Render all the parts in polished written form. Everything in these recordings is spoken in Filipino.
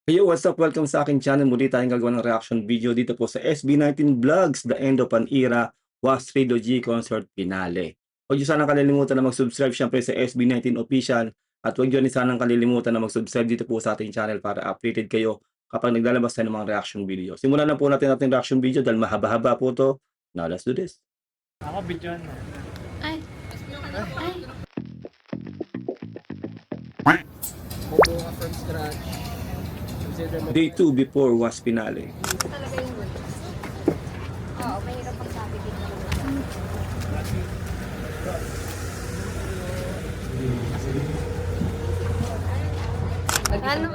Hey, what's up? Welcome sa aking channel. Muli tayong gagawa ng reaction video dito po sa SB19 Vlogs, The End of an Era, Was Trilogy Concert Finale. Huwag niyo sanang kalilimutan na mag-subscribe syempre sa SB19 Official at huwag niyo rin sanang kalilimutan na mag-subscribe dito po sa ating channel para updated kayo kapag naglalabas tayo ng mga reaction video. Simulan na po natin ating reaction video dahil mahaba-haba po to. Now, let's do this. Ako, bidyon. Ay. Bubuo ka from scratch. Consider mo. Day 2 before Was Finale. Talaga yung word. Oo, mahirap ang sabi dito. Ano?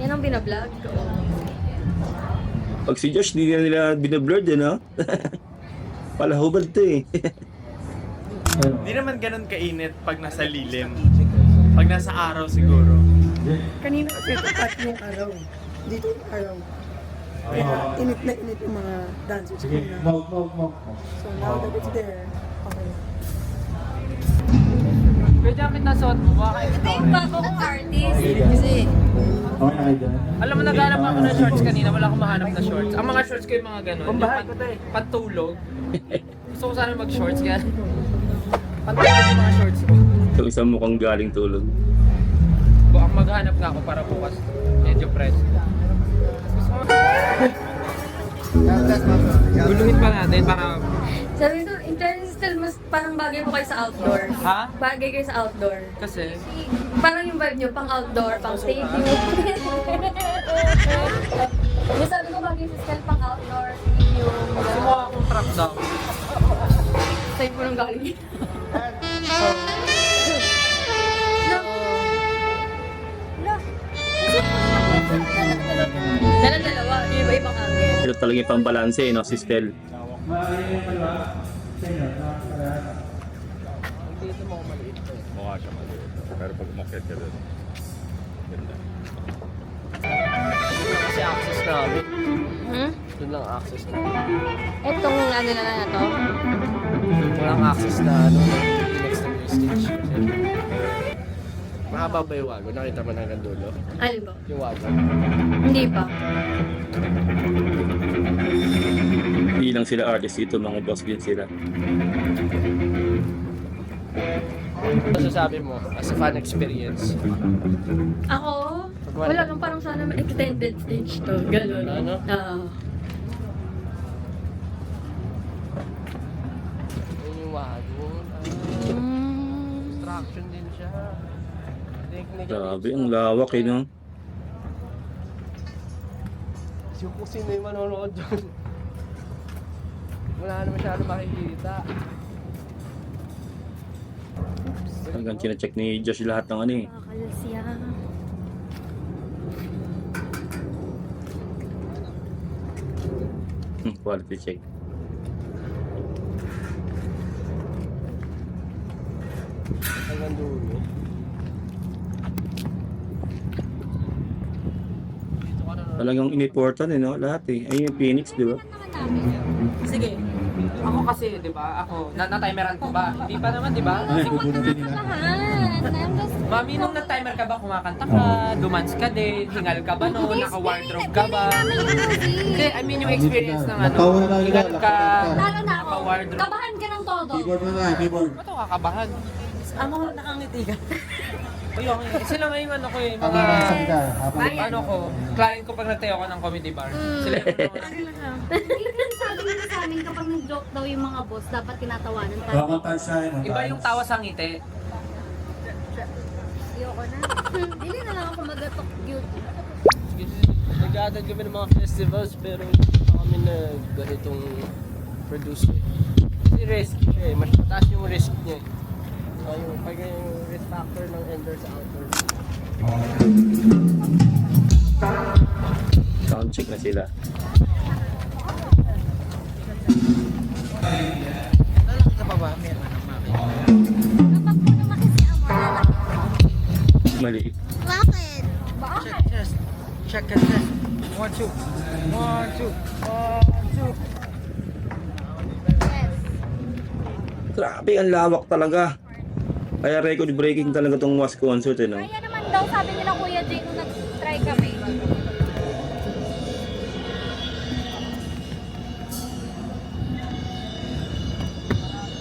Yan ang binablog ko. Pag si Josh, di na nila binablurred no? Palahubad to eh. Hindi naman ganun kainit pag nasa lilim. Pag nasa araw siguro. Kanina kasi tapat yung araw. Dito yung araw. Kaya init na init yung mga dancers ko na. So now that it's there, okay. Pwede ang pinasuot mo, baka Ay, bago kong artist. Kasi, alam mo, naghanap ako ng shorts kanina, wala akong mahanap na shorts. Ang mga shorts ko yung mga ganun. Pambahay ko to eh. Pantulog. Gusto ko sana mag-shorts kaya. Pantulog yung mga shorts ko. Yung isang mukhang galing tulog. Ang maghanap nga ako para bukas. Medyo press. Guluhin pa natin para... sabi ko, in fairness, still mas parang bagay mo kayo sa outdoor. Ha? Bagay kayo sa outdoor. Kasi... Parang yung vibe nyo, pang outdoor, pang stadium. Yung sabi ko, bagay sa style, pang outdoor, stadium. Sumuha akong truck daw. Sa'yo po nang galing. Dala-dalawa, yung iba-ibang angle. Ito talaga yung pambalanse, no? Si Stel. Mukha siya maliit. Pero pag umakyat ka doon, ganda. Kasi access namin. Hmm? Doon lang access namin. Etong ano na to? Walang access na ano, next na yung stage. Mahaba ba yung wagon? Nakita mo na hanggang dulo? Alin ba? Yung wagon. Hindi pa. Hindi lang sila artist dito, mga boss din sila. Ano sasabi mo as a fan experience? Ako? Wala lang, parang sana may extended stage to. Ganun. Ano? Yung wagon. Construction din siya. Technical. Grabe, ang lawak eh, no? Kung sino yung manonood dyan. Wala na masyado makikita. Hanggang kina-check ni Josh lahat ng ano eh. Nakakalsiya. Quality check. Hanggang dulo. Talagang iniportan eh, no? Lahat eh. Ayun yung Phoenix, di ba? Sige. Ako kasi, di ba? Ako, na-timeran ko ba? Hindi pa naman, di ba? Mami, nung na-timer ka ba, kumakanta ka, dumans ka din, hingal ka ba no, naka-wardrobe ka ba? Hindi, I mean yung experience ng ano, hingal ka, Lalo na ako. naka-wardrobe. Kabahan ka ng todo. Ba't ako kakabahan? Ako nakangiti ka. Ayun, sila nga yung ano ko yung mga, ano ko, client ko pag nagtayo ko ng comedy bar. Sila yung Sabi nila sa amin kapag nag-joke daw yung mga boss, dapat tinatawanan pa. iba yung tawa sa ngiti. Ayoko na. Hindi na lang ako mag-talk cute. Nag-attend kami ng mga festivals pero hindi pa kami na ganitong producer. Kasi risky siya eh, mas mataas yung risk niya eh. So yung risk factor ng indoor sa outdoor. Sound check na sila. Lalaki ka pa ba? Meron ng makina. Kapag po naman kasi ang malaki. Maliit. Bakit? Check test. Check and test. 1, 2. 1, 2. 1, 2. Yes. Grabe, ang lawak talaga. Kaya record breaking talaga tong Was concert eh, no? Kaya naman daw sabi nila Kuya Jay nung nag-try kami.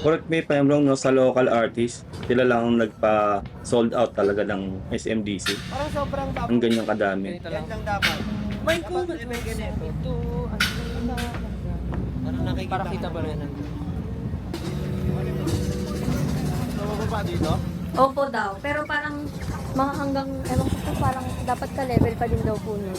Correct me if I'm wrong, no, sa local artist, sila lang ang nagpa-sold out talaga ng SMDC. Parang sobrang dapat. Ang ganyang kadami. Ganito lang dapat. May comment may ganito. Ito, ano nakikita? Para kita ba rin? Tumababa dito? Opo daw. Pero parang mga hanggang, ewan ko po, parang dapat ka-level pa din daw po nun.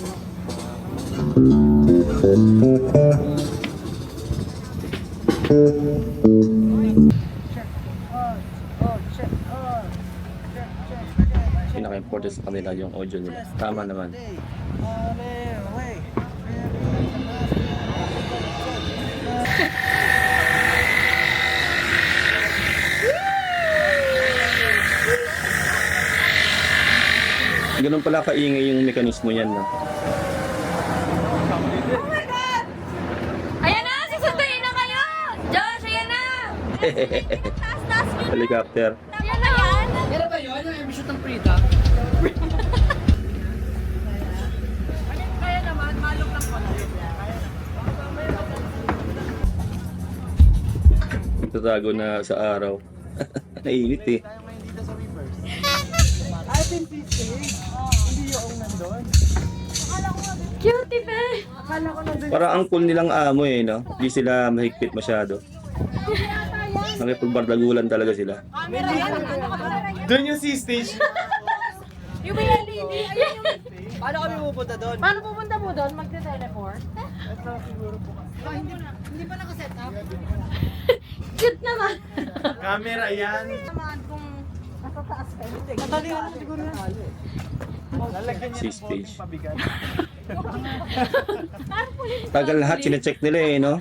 Pinaka-important sa kanila yung audio nila. Tama naman. Ganun pala kaingay yung mekanismo yan. No? Ayan na! Sisunduin na kayo! Josh, ayan na! Taas-taas nyo! Helicopter. Ayan na yan! Meron ba yun? Yung emission ng Prita? Kaya naman, malok lang pala. Tatago na sa araw. Nainit eh. Cutie pe! Para ang cool nilang amo eh, no? Hindi sila mahigpit masyado. Nakipagbardagulan talaga sila. Doon yung C-stage. Yung may LED! Ayan yung... Paano kami pupunta doon? Paano pupunta mo doon? Magte-teleport? Cute naman! Camera yan. Natalihan lang siguro na. Lalagyan niya Si ng stage. konting pabigat. Tagal lahat, sinecheck nila eh, no?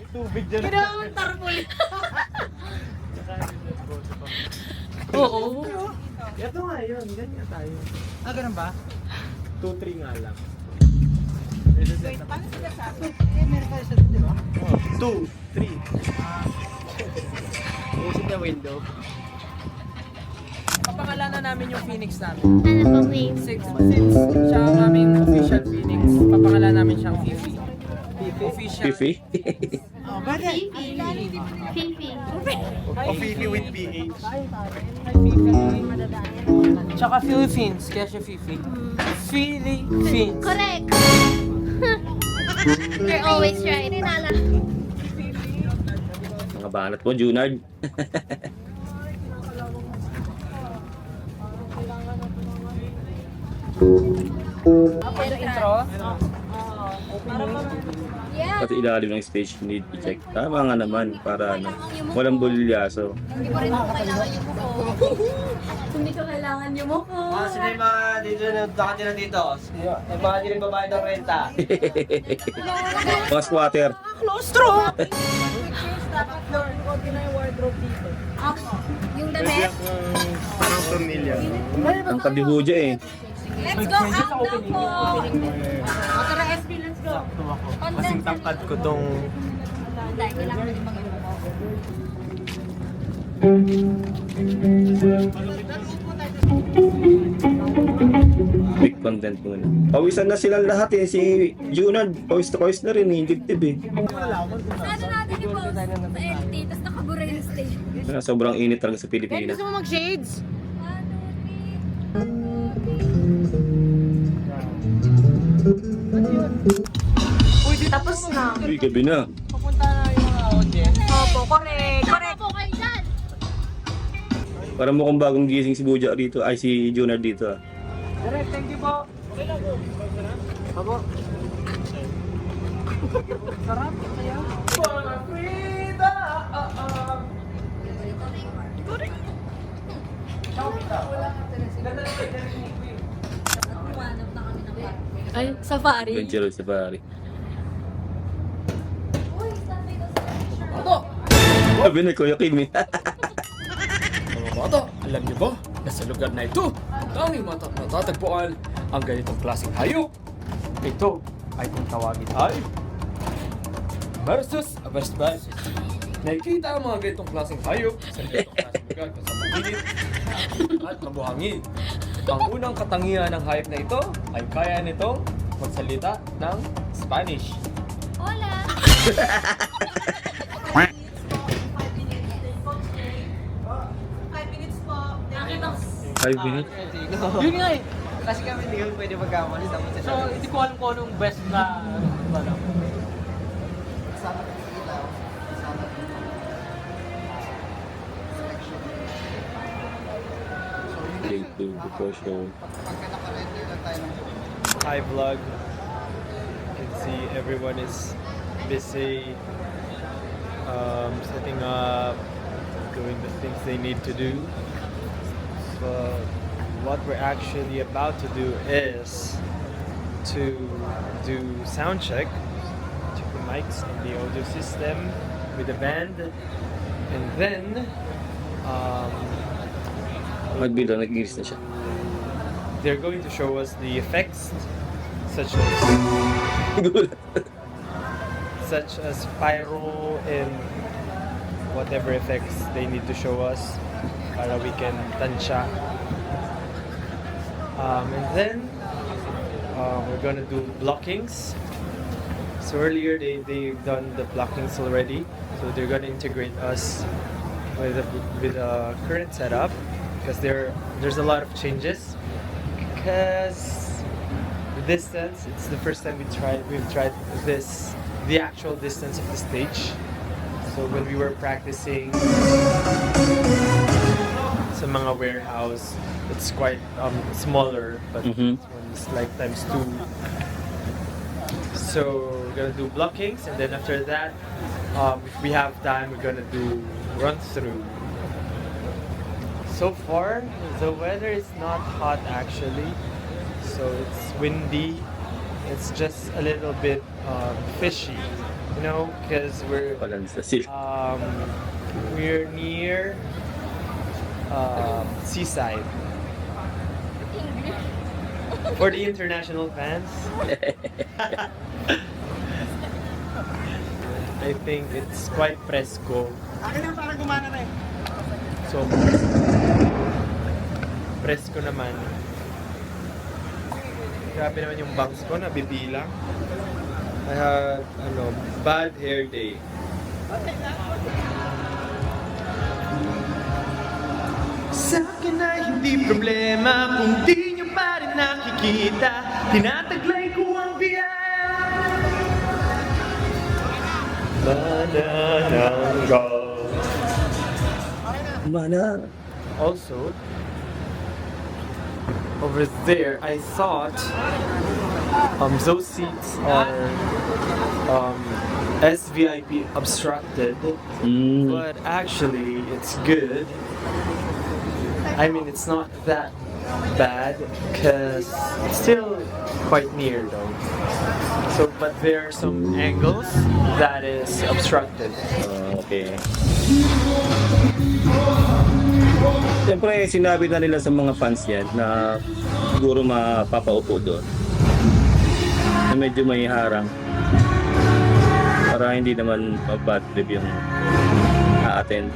Tubig dyan. Ginawang tarpul. Oo. Ito nga yun. Ganyan tayo. Ah, ganun ba? 2-3 nga lang. Wait, paano sila sa akin? Meron kayo sa doon, di ba? 2-3. Usip na window. Papangalanan namin yung Phoenix namin. Ano pong name? Since siya ang aming official Phoenix, papangalanan namin siyang Fifi. Official. Fifi? Fifi. O Fifi with PH. Tsaka Philippines, kaya siya Fifi. Philippines. Correct. You're always right. Mga banat mo, Junard. Ako yung intro. Yeah. Pati ilalim ng stage need i-check. Tama nga naman, para ano, walang bulilyaso. Hindi ko rin po kailangan yung mukha. Hindi ko kailangan yung mukha. Sino yung mga dito na nakatira dito? Yung mga hindi rin babae ng renta. Mga squatter. Claustro! Yung damit. Parang tornilya. Ang kabihudya eh. Let's go out na po. Tara SB, let's go. Kasing tangkad ko tong... Dahil kailangan natin mag-iwan. Big content muna. Pawisan na silang lahat eh. Si Junard, pawis na pawis na rin eh. Dibdib eh. Sana natin i-post sa LT, tapos nakabura yung stage. Sobrang init talaga sa Pilipinas. mo mag-shades? Tapos na. Uy, gabi na. Pupunta na yung mga audience. Opo, correct. Correct po kayo dyan. Para mukhang bagong gising si Buja dito. Ay, si Junard dito ah. Correct, thank you po. Abo. Sarap, kaya. Frida! Ay, safari. Adventure Safari. Sabi na Kuya Kim eh. Mga bata, alam niyo ba na sa lugar na ito, tanging matatagpuan ang ganitong klaseng hayop. Ito ay kung tawagin ay versus versus. Nakikita ang mga ganitong klaseng hayop sa ganitong klaseng lugar sa maginit at mabuhangin. Ang unang katangian ng hayop na ito ay kaya nitong magsalita ng Spanish. Hola. 5 minutes? Yun nga eh. Kasi kami hindi kami pwede magkamali. So, hindi ko alam kung anong best na ano. Day 2 before show. Hi vlog. You can see everyone is busy setting up, doing the things they need to do. But what we're actually about to do is to do sound check the mics and the audio system with the band, and then Magbilo, nag-iris na siya. they're going to show us the effects such as pyro and whatever effects they need to show us para we can tansya. And then we're gonna do blockings. So earlier they've done the blockings already, so they're gonna integrate us with the current setup because there's a lot of changes. Because the distance, it's the first time we've tried the actual distance of the stage. So when we were practicing sa mga warehouse, it's quite smaller, but Mhm. this one is like times 2. So we're gonna do blockings, and then after that, if we have time, we're gonna do run through. So far, the weather is not hot actually, so it's windy. It's just a little bit fishy, you know, because we're Balance na sila. we're near seaside. For the international fans, I think it's quite fresco. So, fresco naman. Grabe naman yung bangs ko, nabibilang. I had, bad hair day. Sa akin ay hindi problema kung di nyo pa rin nakikita. Tinataglay ko ang biyaya. Manananggal. Mana. Also, over there, I thought those seats are SVIP obstructed, but actually it's good. I mean, it's not that bad because it's still quite near though. So, but there are some angles that is obstructed. Okay. Siyempre, sinabi na nila sa mga fans yan na siguro mapapaupo doon. Na medyo may harang. Para hindi naman bad trip yung a-attend.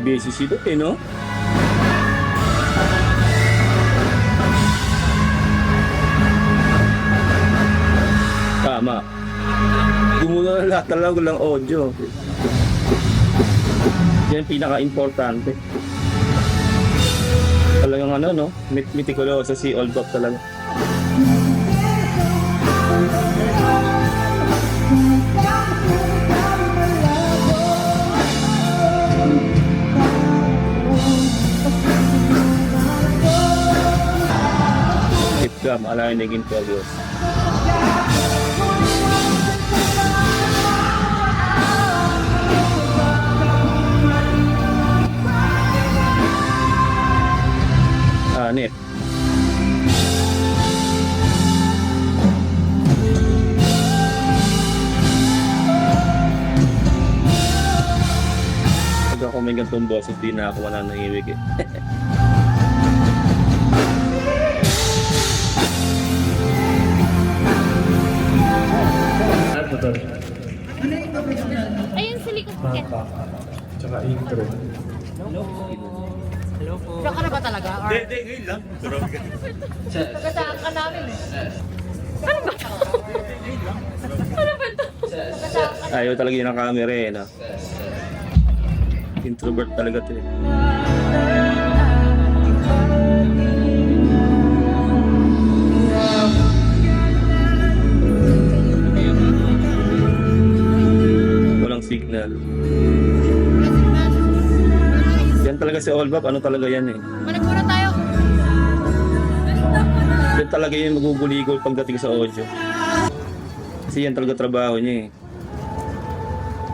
Busy sila no? Tama. Gumuna na lahat talaga lang audio. Yan pinaka-importante. Talagang no? Meticuloso si Oldbuck talaga. Aligning in progress. Net. Pag ako may gantong boss, hindi na ako mananahimik eh. Ayun sa likod ko. Tsaka intro. Hello po. Diyan ka na ba talaga? Or Hindi, ngayon lang. tagasaan ka namin eh. Ayaw talaga yun ang camera eh, no? Introvert talaga to eh. Walang signal. Yan talaga si Olbap, ano talaga yan eh. Balik muna tayo. Yan talaga yung maguguligol pagdating sa audio. Kasi yan talaga trabaho niya eh.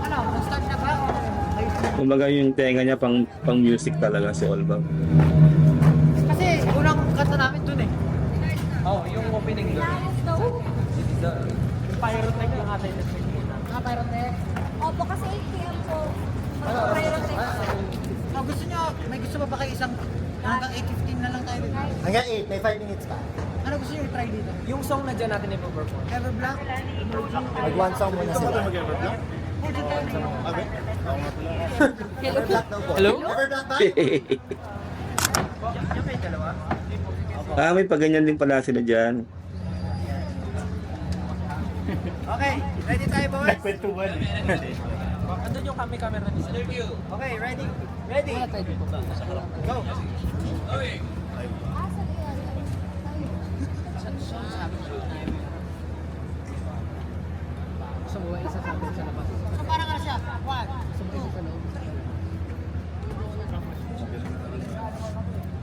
Ano, start na ba? Kumbaga yung tenga niya pang music talaga si Olbap. Kasi unang kanta namin dun eh. Oh, yung opening doon. Pyrotech lang ata yung nag-check muna. Pyrotech. Opo, kasi 8 p.m. po. Mag-pyrotech. Gusto nyo, may gusto pa ba kayo isang hanggang 8:15 na lang tayo dito? Hanggang 8, may 5 minutes pa. Ano gusto nyo i-try dito? Yung song na dyan natin i-perform. Everblock? Mag one song muna sila. Everblock daw po. Hello? Everblock ba? May paganyan din pala sila dyan. Okay, ready tayo boys? Andun yung camera ni Sir. Okay, ready? Ready? Go! So parang ano siya? 1,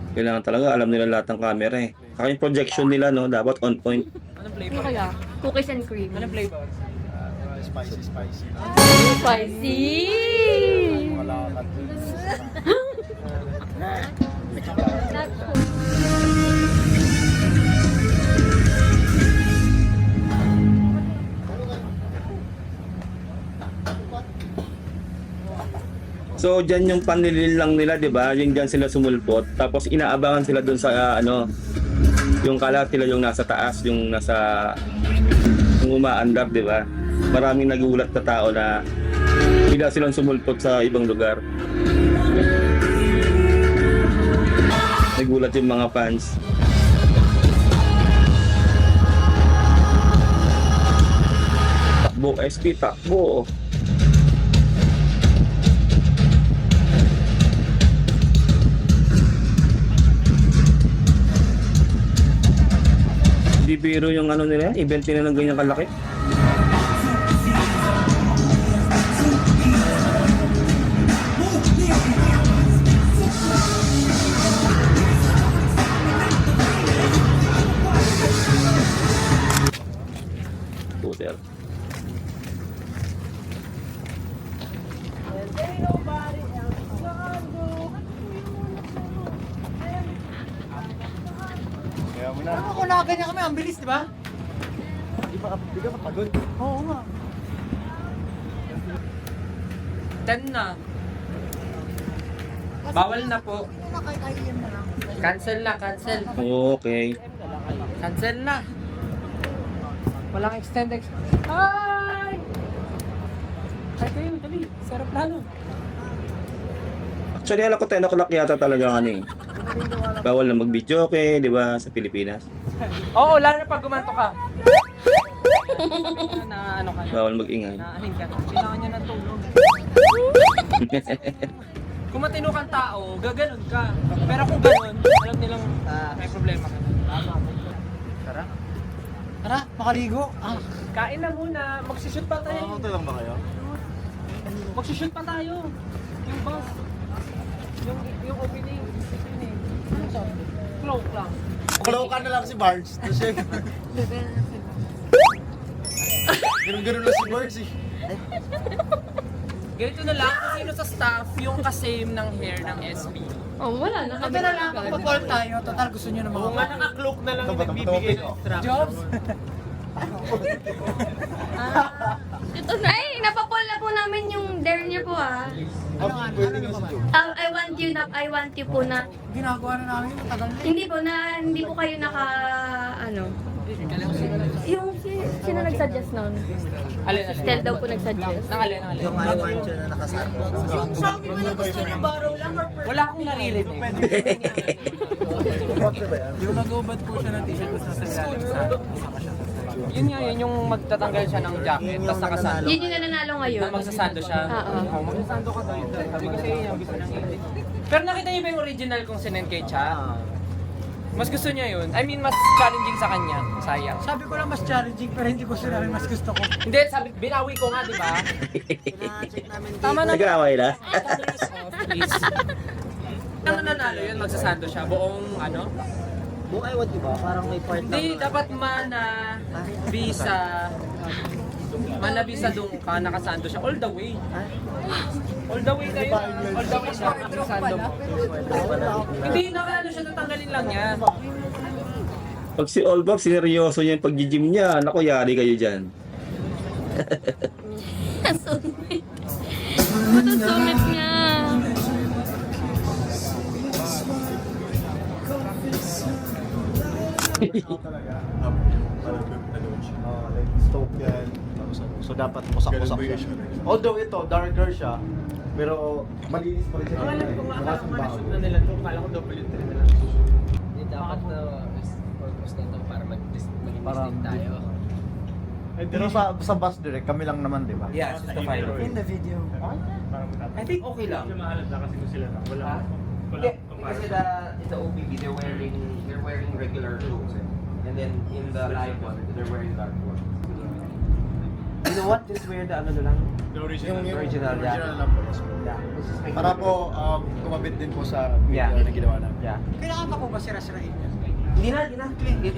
2. Kailangan talaga, alam nila lahat ng camera eh. Saka yung projection nila, no, dapat on point. Anong Ano flavor? kaya? Cookies and cream. Anong flavor? Spicy. Spicy! Not cool. So, dyan yung panilil lang nila, di ba? Yung dyan sila sumulpot. Tapos, inaabangan sila dun sa, yung kalat sila yung nasa taas, yung nasa, yung umaandar, di ba? Maraming nagulat na tao na bigla silang sumulpot sa ibang lugar. Nagulat yung mga fans. Takbo, SP, takbo. Hindi biro yung ano nila, event nila ng ganyan kalaki. Puter. Ano kung nakaganyan kami, ang bilis, di ba? Di ka mapagod. Oo nga. 10 na. Bawal na po. Kahit IEM na lang. Cancel na, cancel. Okay. Cancel na. Walang extend. Hi! Ay kayo, dali. Sa aeroplano. Actually, alam ko 10 o'clock yata talaga ano eh. Bawal na mag-video, okay, di ba, sa Pilipinas? Oo, lalo na pag gumanto ka. Na ano ka. Bawal mag-ingay. Naahin ka. Kailangan niya ng tulong. Kung matino kang tao, gaganon ka. Pero kung ganon, alam nilang may problema ka. Tara. Tara, makaligo. Kain na muna. Magsishoot pa tayo. lang ba kayo? Magsishoot pa tayo. Yung boss. Yung opening. Cloak lang. Kulaw ka na lang si Barnes. Kasi ganun-ganun lang si Barnes eh. Ganito na lang kung sino sa staff yung kasame ng hair ng SB. Oh, wala na. Sabi na lang, magpa-call tayo. Total, gusto nyo na mga naka-cloak na lang yung nagbibigay ng Jobs? Ito na. Ay, napapol na po namin yung dare niya po ah. Ano nga, ano ba ba? I want you po na. Ginagawa na namin, matagal na. Hindi po kayo naka, ano. Yung Sino nag-suggest nun? Alin, Stel daw po nag-suggest. Alin. Yung I want you na nakasarap. Sabi mo na gusto niya baraw lang or Wala akong naririnig. Yung mag-ubad po siya ng t-shirt tapos nasa ilalim sa kasama siya. Yun nga, yun yung magtatanggal siya ng jacket, tapos nakasando. Yun yung nananalo ngayon. Na magsasando siya. Oo. Magsasando ka daw. Sabi ko sa inyo, gusto niya yun. Pero nakita niyo ba yung original kong sinend kay Cha? Mas gusto niya yun. I mean, mas challenging sa kanya. Sayang. Sabi ko lang mas challenging pero hindi ko sinabi mas gusto ko. Hindi, sabi, binawi ko nga, di ba? Tama na. Nag-aaway na? Please. Ang nanalo yun, magsasando siya. Buong ano? Buong I want you ba? Parang may part Hindi, dapat mana, visa, dung ka, nakasando siya. All the way. All the way na yun. All the way siya, nakasando mo. Hindi, nakano siya, tatanggalin lang niya. Pag si Olbab, sineryoso niya yung pag-gym niya. Naku, yari kayo dyan. Sumit. Puto sumit nga. like stove yan. Tapos ano, so dapat musak-musak siya. Although ito, darker siya, pero malinis pa rin siya. Ang alam ko nga, Bukas parang ang bago. na-shoot na nila ito. Kala ko double entry na lang. Hindi dapat na purpose na ito para mag-distinct tayo. Pero sa bus direct, kami lang naman, di ba? Yeah, it's just a final. In the video. I think okay lang. Ha? Hindi, kasi in the OPB, they're wearing regular clothes. And then in the live one, they're wearing dark ones. You know what? Just wear the ano na lang. Yung original, yeah. lang po. Yeah. This is making Para it- po, kumabit din po sa video Yeah. na ginawa namin. Yeah. Kailangan pa po ba sira-sirain niya? Hindi na.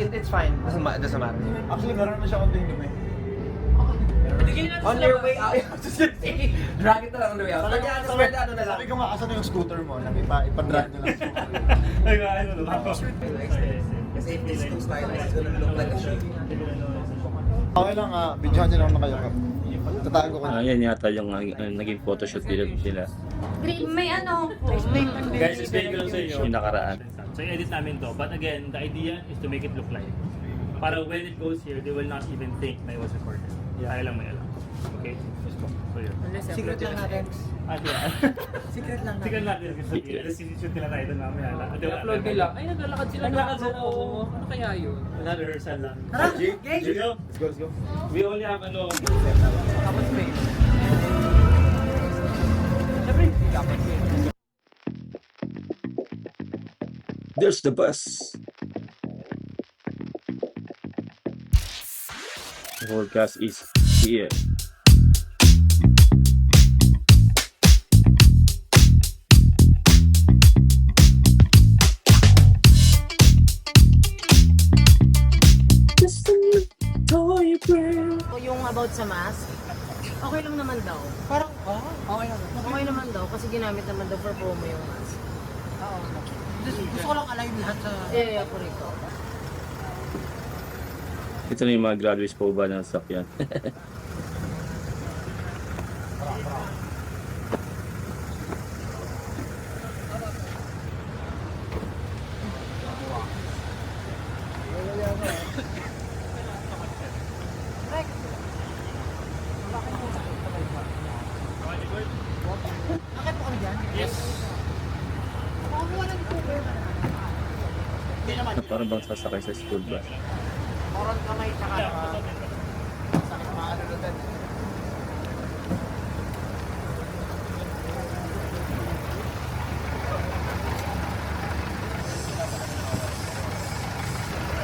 It's fine. Doesn't matter. Actually, meron na siya konting dumi. On your way out, drag it na lang on the way out. Lagyan, tapos pwede ano na lang. Sabi ko nga, asan na yung scooter mo? Nang ipa-drag na lang. Kasi if this too stylized, it's gonna look like a shoe. Okay lang, videohan niyo lang na kayo. Tatago ko. Yan yata yung naging photoshoot nila. May ano. Guys, explain ko lang sa inyo. Yung nakaraan. So, i-edit namin to. But again, the idea is to make it look like. Para when it goes here, they will not even think na it was recorded. Kaya lang may alam. Okay? So, yun. Secret lang natin. Yeah. Secret lang natin. Tingnan natin kasi sinushoot nila tayo doon mamaya. I-upload nila. Ay, naglalakad sila. Naglakad sila, Oo. oo. Ano kaya yun? Wala, rehearsal lang. Let's go, let's go. We only have ano. Tapos may. Siyempre, dapat may. There's the bus. The forecast is here. Yung about sa mask, okay lang naman daw. Parang, okay lang. Okay naman daw kasi ginamit naman daw for promo yung mask. Oo. Gusto ko lang align lahat sa... Ako rito. Ito na yung mga graduates po ba ng sakyan. Bakit po kami dyan? Yes. Parang bang sasakay sa school bus. Moron kamay tsaka sakit mga ano doon.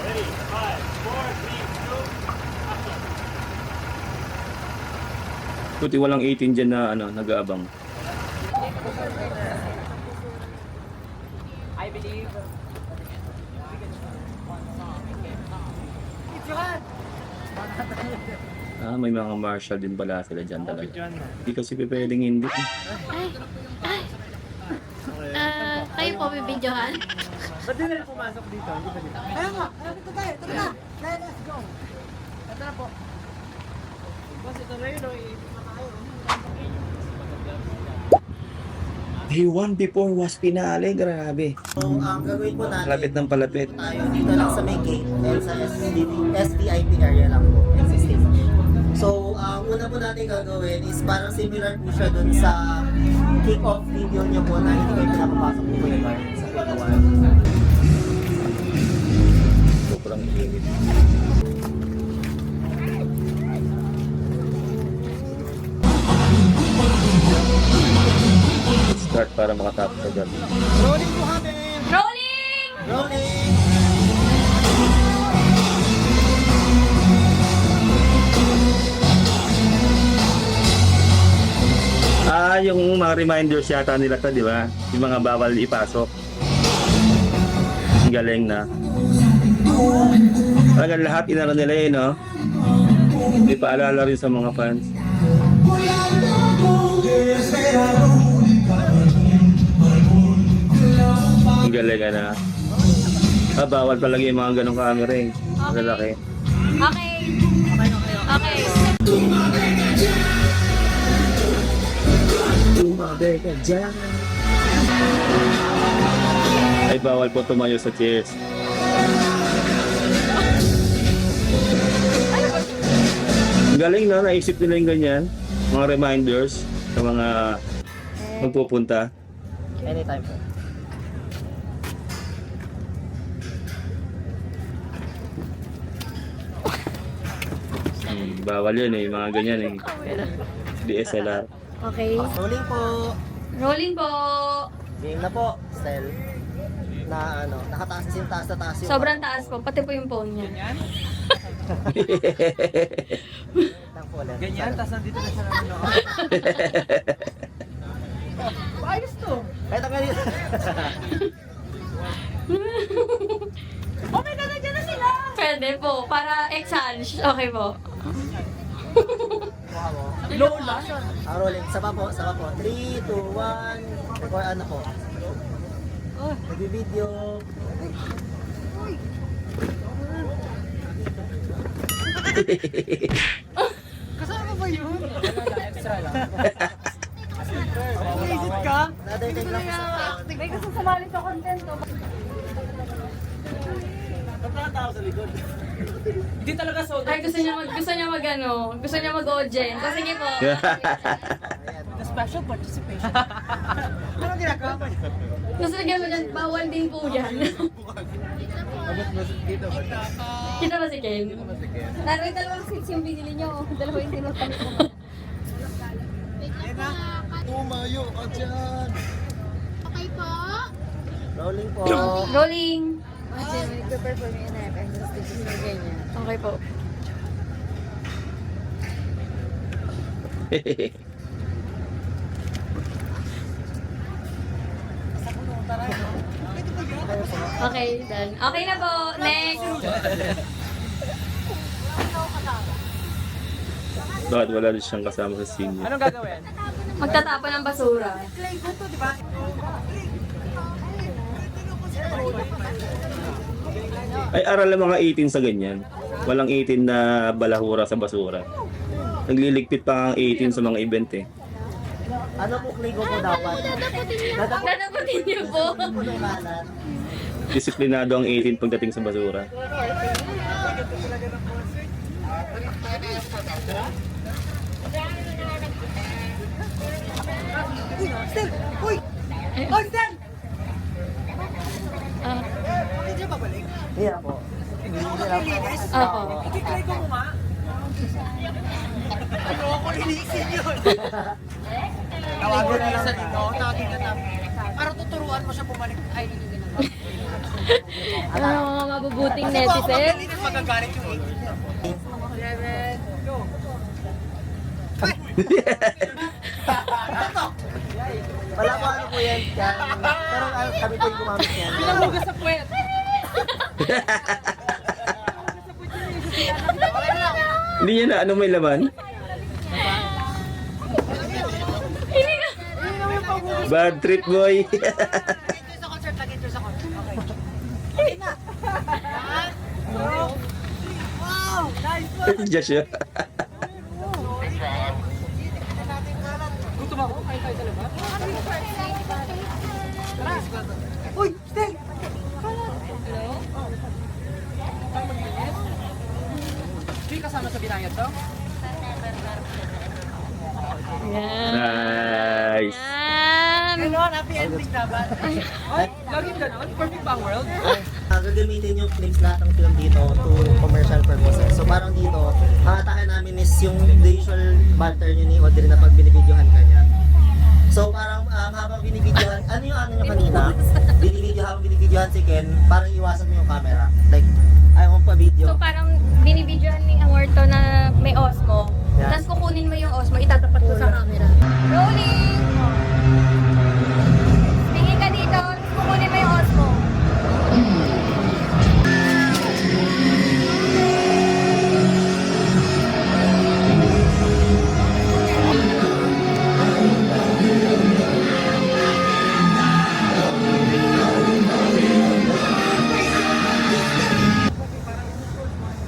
Ready? 5, 4, 3, 2, action. Buti walang 18 dyan na nag-aabang. I believe. May mga marshal din pala sila dyan talaga. Hindi kasi pwedeng hindi. Kayo po bibidyohan? Ba't din nila pumasok dito? Hindi ba dito? Kaya nga, ito tayo, tara na. Let's go. Ito na po. Boss, ito na yun. Day 1 before was finale, grabe. So, ang gagawin po natin, Palapit ng palapit. tayo dito lang sa may gate and sa SVIP area lang po existing. So, ang una po natin gagawin is parang similar po siya dun sa kick-off video niyo po na hindi kayo pinapapasok po yung guard sa pinawal. Sobrang init. Start para makatapos agad. Rolling po kami! Rolling! Rolling! Yung mga reminders yata nila to, di ba? Yung mga bawal ipasok. Ang galing na. Talagang lahat inano nila eh, no? Hindi paalala rin sa mga fans. Ang galing na. Bawal talaga yung mga ganong camera eh. Malalaki. Okay. Okay. Ay, bawal po tumayo sa chairs. Ang galing na, naisip nila yung ganyan. Mga reminders sa mga magpupunta. Anytime po. Bawal yun eh, mga ganyan eh. DSLR. Okay. Rolling po! Rolling po. Game na po, Stel. Na ano, nakataas kasi yung taas na taas yung... Sobrang taas po, pati po yung phone niya. Ganyan, taas nandito na siya na ano. Ayos to! Kahit ang ganito. Okay na, nandiyan na sila. Pwede po, para exage. Okay po. Lola! Rolling, saba po, saba po. 3, 2, 1, record ano po. Nag-video. Kasama ba yun? Extra lang. Isit ka? Another take lang sa account. May gusto sumali sa content to. Hindi talaga so. Ay, gusto niya mag-audience. So, sige po. The special participation. Ano ginagawa mo? Gusto niya mo dyan, bawal din po yan. Kita ba si Ken? Naroy dalawang seats yung binili niyo. Dalawa yung tinutang ko. Tumayo ka dyan! Okay po. Rolling po. Rolling. Nag-perform yung NFM sa station na ganyan. Okay po. Okay, done. Okay na po. Next. Bakit wala rin siyang kasama sa senior? Anong gagawin? Magtatapon ng basura. Ay, aral ng mga 18 sa ganyan. Walang 18 na balahura sa basura. Nagliligpit pa ang 18 sa mga event eh. Ano po kligo po dapat? Dadaputin niyo po. Disiplinado ang 18 pagdating sa basura. Stel! Uy! Oh, Stel! Ah, Hindi ba balik? Hindi na po. Opo. Ikikry ko mo nga. Ayoko linisin yun. Tawagan na lang dito. Tawagin ka namin. Para tuturuan mo siya bumalik. Ay, hindi ginagawa. Ano mga mabubuting Kasi kung ako netizen? magaling, magagalit yung 11. Go. Wala po ano po yan. Pero kami po yung gumamit yan. Pinahugas sa puwet. Hindi niya na ano may laman? Bad trip boy. Sa concert, lagi ito sa concert. Okay. Okay na. Wow! Nice one! Joshua. Gutom ako. Kain tayo sa labas. Uy, Stel! Nice. Gagamitin yung clips lahat ng film dito to commercial purposes. So parang dito, ang atake namin is yung the usual banter nyo ni Audrey na pag binibidyohan ka niya. So parang habang binibidyohan, ano yung ano nyo kanina? Habang binibidyohan si Ken, parang iwasan mo yung camera. Like, ayaw mo pa video. So parang binibidyohan ni Amorto na may Osmo. Yeah. Tapos kukunin mo yung Osmo, itatapat ko sa camera. Rolling! Tingin ka dito, tapos kukunin mo yung Osmo.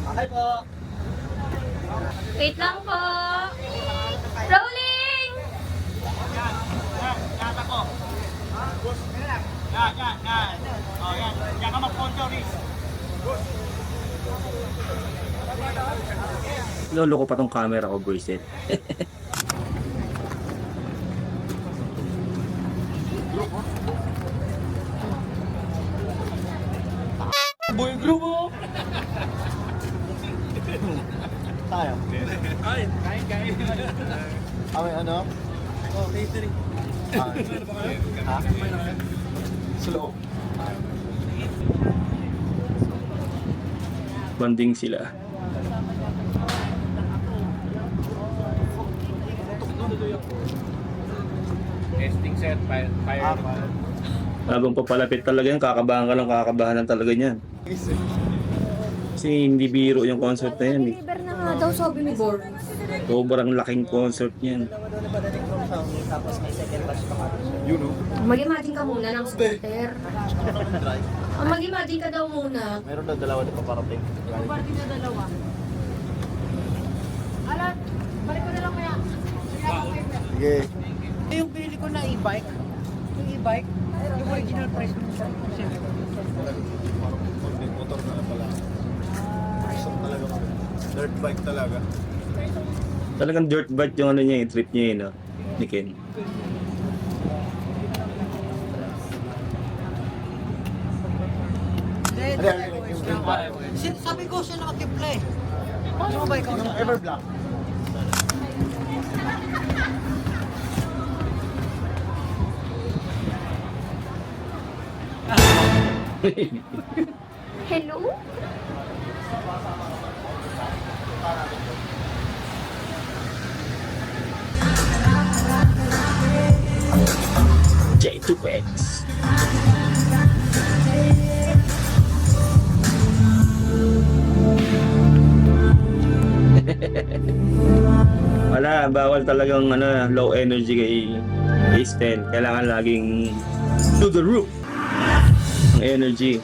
Okay po. Wait lang po. Rolling! Lolo ko pa tong camera ko, Bruiset. Boy grupo! Tayo. Kain. May ano? Oh, catering. Ha? Slow. Banding sila. Testing set, fire. Habang papalapit talaga yan, kakabahan lang talaga niyan. Kasi hindi biro yung concert na yan eh. Deliver na nga daw, sabi ni Born. Sobrang laking concert niyan. Padating from Xiaomi, tapos may second batch pa kami. Mag-imagine ka muna ng scooter. Mag-imagine ka daw muna. Meron na dalawa na paparating. Party na dalawa. Alam, balik ko na lang kaya. Sige. Yung bili ko na e-bike, yung original price mo siya. Motor na pala. Isang talaga. Dirt bike talaga. Talagang dirt bike yung ano niya, yung trip niya no? Ni Ken. Sabi ko siya nakatipla eh. Paano mo ba ikaw? Everblock. Hello? J2X. Wala, bawal talagang ano, low energy kay Stel. Kailangan laging to the roof ang energy.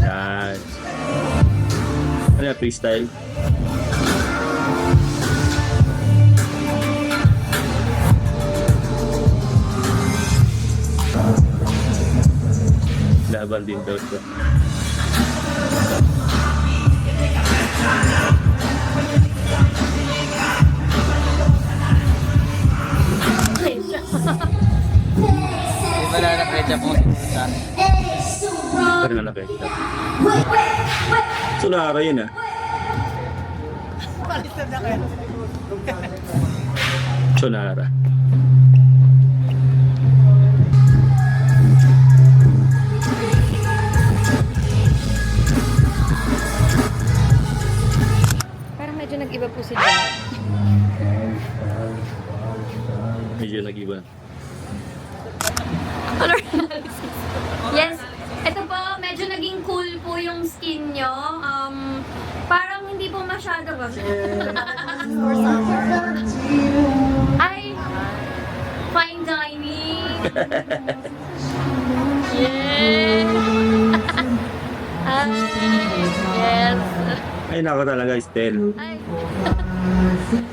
Yan. Ano yan, freestyle? Laban din daw ito. Wala na pecha po sa Pero na napekta. Sunara yun ah. Sonara. Parang medyo nag-iba po si John. Medyo nag-iba. Color analysis. Yes. Ito po, medyo naging cool po yung skin nyo. Parang hindi po masyado kasi. Ay, fine dining. Yes. Yes. Ay nako talaga, Stel. Ay.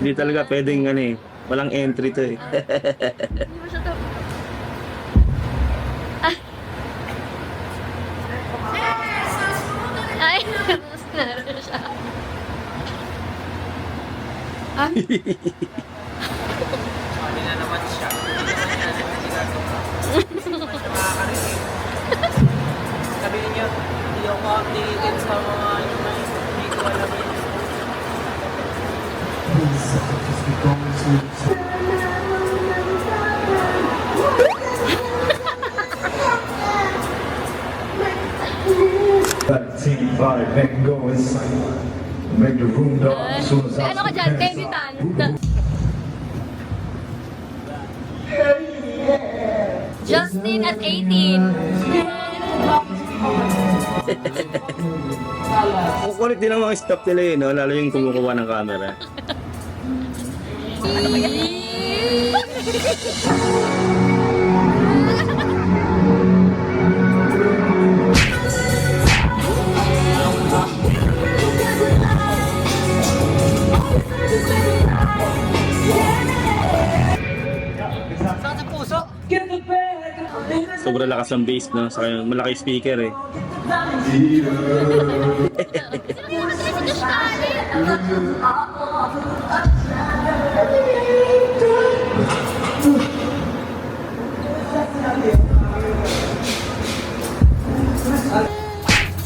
Hindi talaga pwedeng ano eh. Walang entry to eh. Hindi mo siya to. Ay, tapos naroon siya. Ay, Sabi na naman siya. Sabi niya, hindi ako updated sa mga hindi ko alam yun. Team 5, make go inside. Make the room dark as soon as ano ka dyan? Debutant. Justin at 18. Ang kulit din ang mga staff nila no? Lalo yung kumukuha ng camera. Sobrang lakas ng bass, no? Saka yung malaki speaker, eh.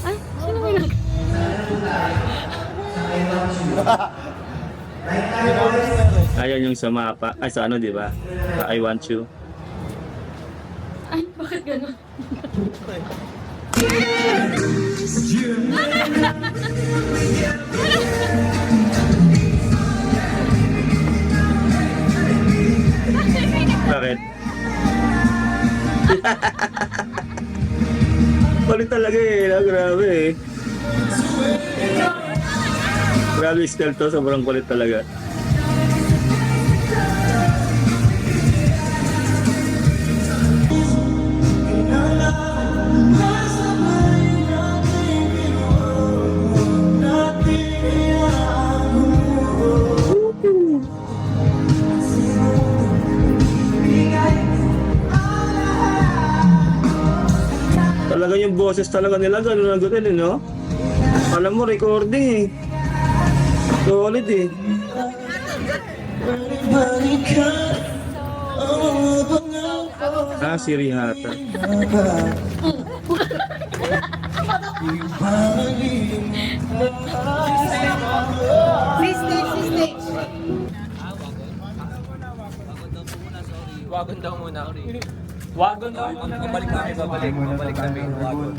Ay, sino ba yun? Ayan yung sa mapa. Ay, sa ano, di ba? Sa I Want You. Ay, bakit gano'n? Bakit? Kulit talaga eh. No? Grabe eh. Grabe yung style to. Sobrang kulit talaga. Talaga yung boses talaga nila, gano'n na gano'n, no? Alam mo, recording eh. Solid eh. Ah, si Rihata. Wagon daw muna. Wagon daw muna. Babalik kami, babalik kami. Wagon.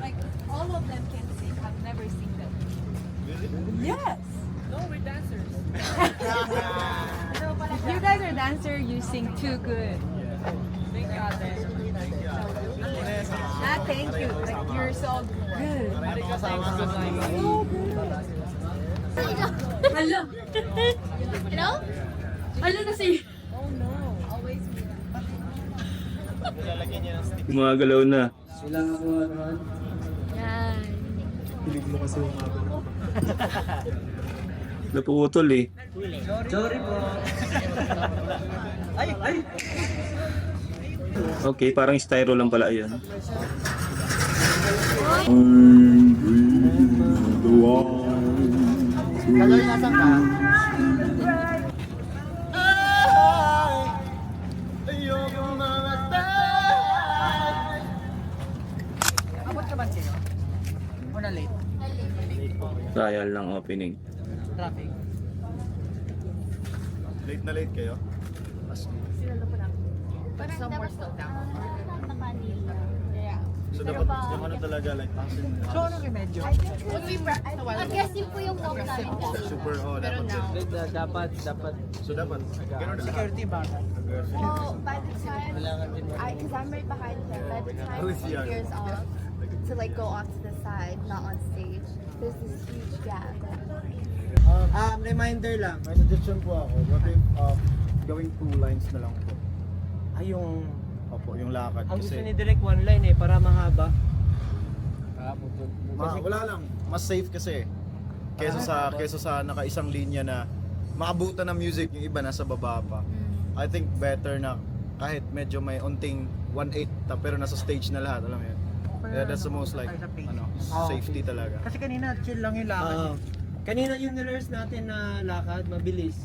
Like, all of them can sing. I've never seen them. Yes. No, we're dancers. You guys are dancer, you sing too good. Thank God, dancer. Ah, thank you. Like, you're so good. Hala. Hello? Hala na si... Oh no, always me. Gumagalaw na. Yan. Naputol eh. Sorry po. Ay! Okay, parang styro lang pala yun. Kalor nasan ka? Abot ka ba sino? O na late? Trial ng opening. Traffic. Late na late kayo? Somewhere still down. Yeah. So dapat yung ano talaga like So ano kayo medyo? I guess yun po yung talk namin. super dapat din. Dapat. So dapat ganun na. Security ba? Well, by the time, because I'm right behind him, by the time he veers off to like go onto the side, not on stage, there's this huge gap. Reminder lang. May suggestion po ako. What if gawing 2 lines na lang po? Ay, yung... Opo, yung lakad Ang gusto kasi ni Direk one line eh, para mahaba. wala lang, mas safe kasi kaysa sa nakaisang linya na maabutan ng music, yung iba nasa baba pa. I think better na kahit medyo may unting 1/8 pero nasa stage na lahat, alam mo yun. Yeah, that's the most like safety talaga. Kasi kanina chill lang yung lakad. Kanina yung nurse natin na lakad, mabilis.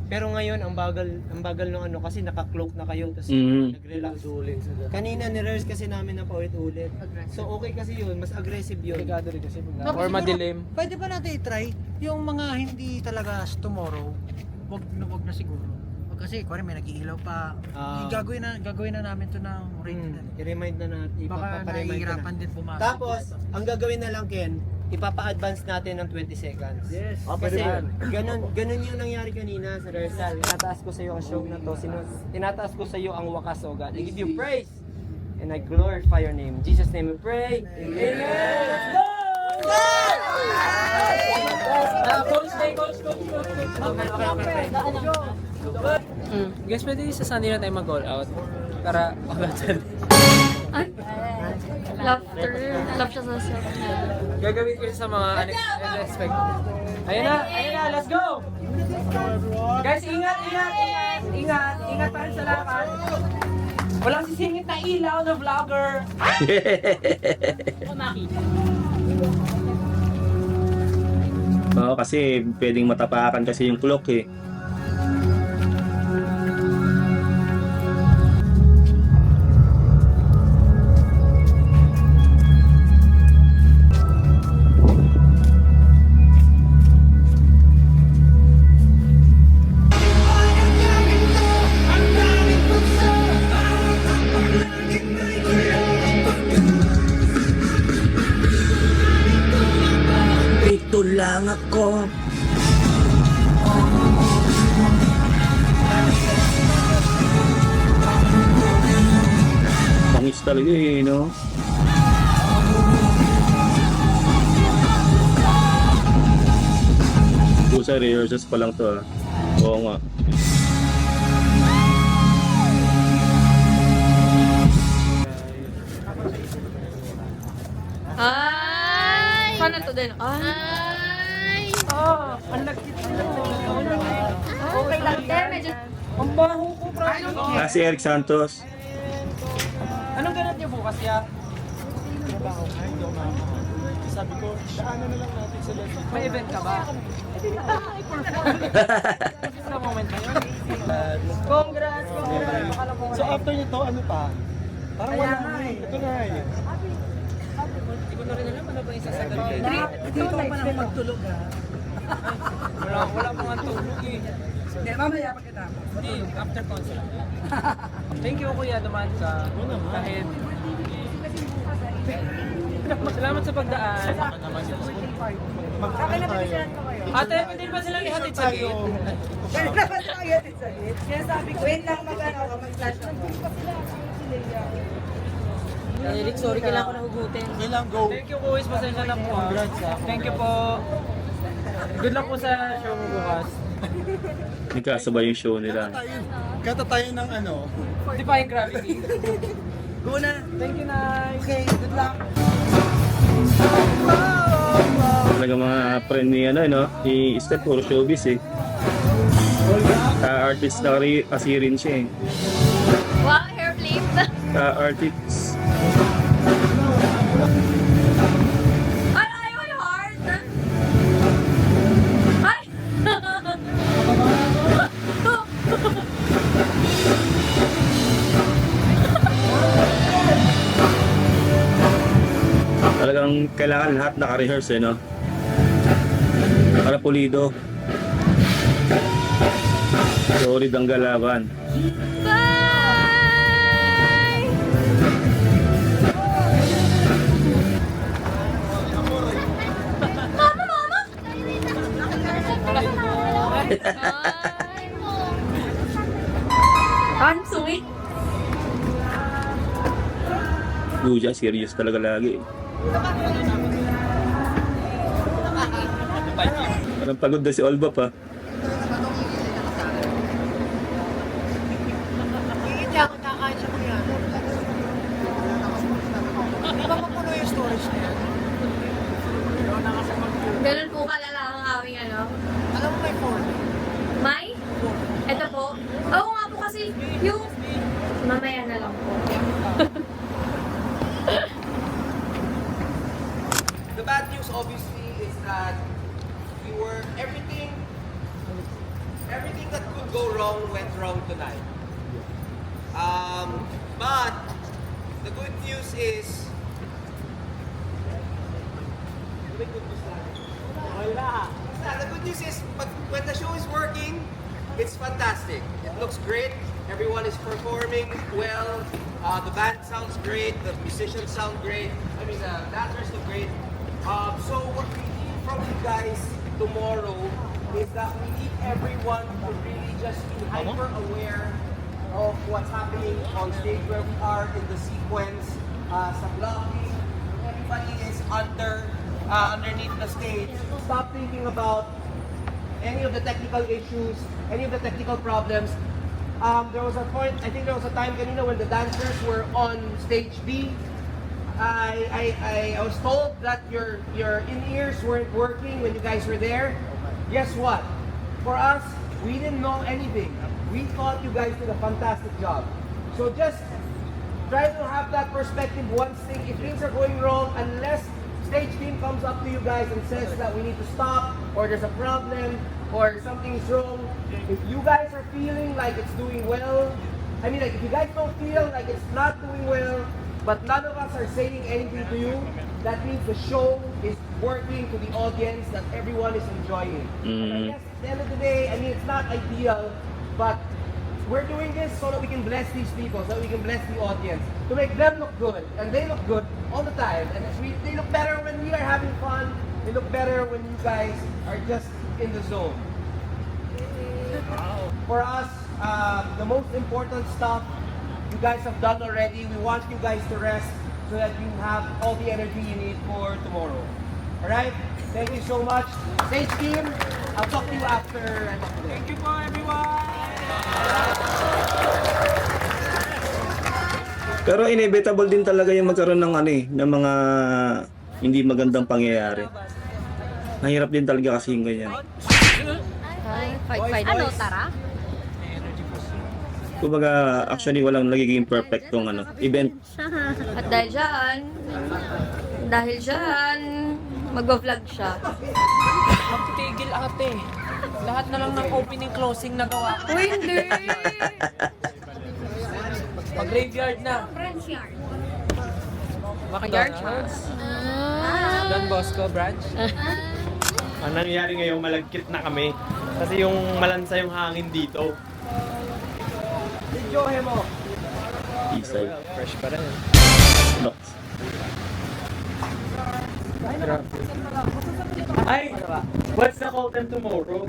Pero ngayon, ang bagal ng ano kasi naka-cloak na kayo tapos nag-relax ulit. Kanina ni-rehearse kasi namin na paulit-ulit. So okay kasi yun, mas aggressive yun. Rin kasi or madilim. Pwede ba natin i-try yung mga hindi talaga tomorrow? Wag na siguro. Kasi kuwari may nag-iilaw pa. Gagawin na namin to ng rain. I-remind na natin. Baka nahihirapan din pumasok. Tapos, ang gagawin na lang Ken, ipapa-advance natin ng 20 seconds. Yes. Kasi ganun yung nangyari kanina sa rehearsal. Tinataas ko sa iyo ang show na to. Tinataas ko sa iyo ang wakas, O God. I give you praise and I glorify your name. In Jesus' name we pray. Amen. Let's go! Guys, pwede sa Sunday na tayo mag-all out para agad. Ay, laughter. Love siya sa self niya. Gagawin ko yun sa mga unexpected. Ayun na, let's go! Guys, ingat pa rin sa lakad. Walang sisingit na ilaw na vlogger. Oo, kasi pwedeng matapakan kasi yung clock eh. Ito lang ako. Pangis talaga eh, no? Pusa, rehearsals pa lang to ah. Oo nga. Ay! Sana to din. Ay! Oh, ang lagkit nila. Okay lang, te. Medyo... Ang baho ko, bro. Si Eric Santos. Anong ganap niyo bukas, ya? Sabi ko, daanan na lang natin sila. May event ka ba? Sa moment na yun. Congrats! So after nito, ano pa? Parang wala na eh. Ito na eh. Hindi ko na rin alam ano ba yung sasagal kayo. Dito pa lang magtulog ha. Wala pa nga tulog eh. Hindi, mamaya pa kita. Hindi, after concert. Thank you kuya, dumaan ka. Kahit... Salamat sa pagdaan. Okay na pinisilan ko kayo. Ate, pwede ba silang ihatid sa gate? Kaya naman tayo din sa gate. Kaya sabi ko, wait lang mag-ano ka, mag-flash na. Eric, sorry, kailangan ko nahugutin. Kailangan go. Thank you kuya, pasensya na po. Thank you po. Good luck po sa show mo bukas. Nagkasabay yung show nila. Kata tayo ng ano. Defying Gravity. Go na. Thank you, Nay. Okay, good luck. Talaga mga friend ni ano, no? Ni Steph, puro showbiz eh. Artist na kasi rin siya eh. Wow, hair flip. Artist. Ay, my heart. Ay! Talagang kailangan lahat naka-rehearse eh, no? Para pulido. Solid ang galaban. Bye! Mama, mama! I'm sweet. Luja, serious talaga lagi. Parang pagod na si Olba pa. Hindi ako kakain sa kuya. Di ba mapuno yung storage na yan? Ganun po kalala ang aming ano. Alam mo may 4. May? Ito po. Oo nga po kasi yung news is the good news is when the show is working, it's fantastic. It looks great. Everyone is performing well. The band sounds great. The musicians sound great. I mean, the dancers look great. So what we need from you guys tomorrow is that we need everyone to really just be hyper aware of what's happening on stage, where we are in the sequence, sa blocking. Everybody is underneath the stage. Stop thinking about any of the technical issues, any of the technical problems. There was a point, I think there was a time kanina when the dancers were on stage B. I was told that your in-ears weren't working when you guys were there. Guess what? For us, we didn't know anything. We thought you guys did a fantastic job. So just try to have that perspective once if things are going wrong, unless stage team comes up to you guys and says that we need to stop, or there's a problem, or something's wrong. If you guys are feeling like it's doing well, I mean, like if you guys don't feel like it's not doing well, but none of us are saying anything to you, that means the show is working to the audience, that everyone is enjoying. And I guess at the end of the day, I mean, it's not ideal, but we're doing this so that we can bless these people, so that we can bless the audience, to make them look good, and they look good all the time. And they look better when we are having fun. They look better when you guys are just in the zone. For us, the most important stuff you guys have done already. We want you guys to rest so that you have all the energy you need for tomorrow. Alright? Thank you so much. Stage team, I'll talk to you after I'm up there. Thank you po, everyone! Pero inevitable din talaga yung magkaroon ng ng mga hindi magandang pangyayari. Mahirap din talaga kasi yung ganyan. Ano, tara? Kumbaga, actually walang nagiging perfectong event. At dahil dyan, mag-vlog siya. Magtitigil ate. Lahat na lang ng opening closing nagawa ko. Uy, hindi! Mag-graveyard na. Branch yard. McDonald's. Don Bosco branch. Ang nangyari ngayon, malagkit na kami. Kasi yung malansa yung hangin dito. Enjoy mo! Isay. Fresh pa rin. No. Ay! What's the content tomorrow?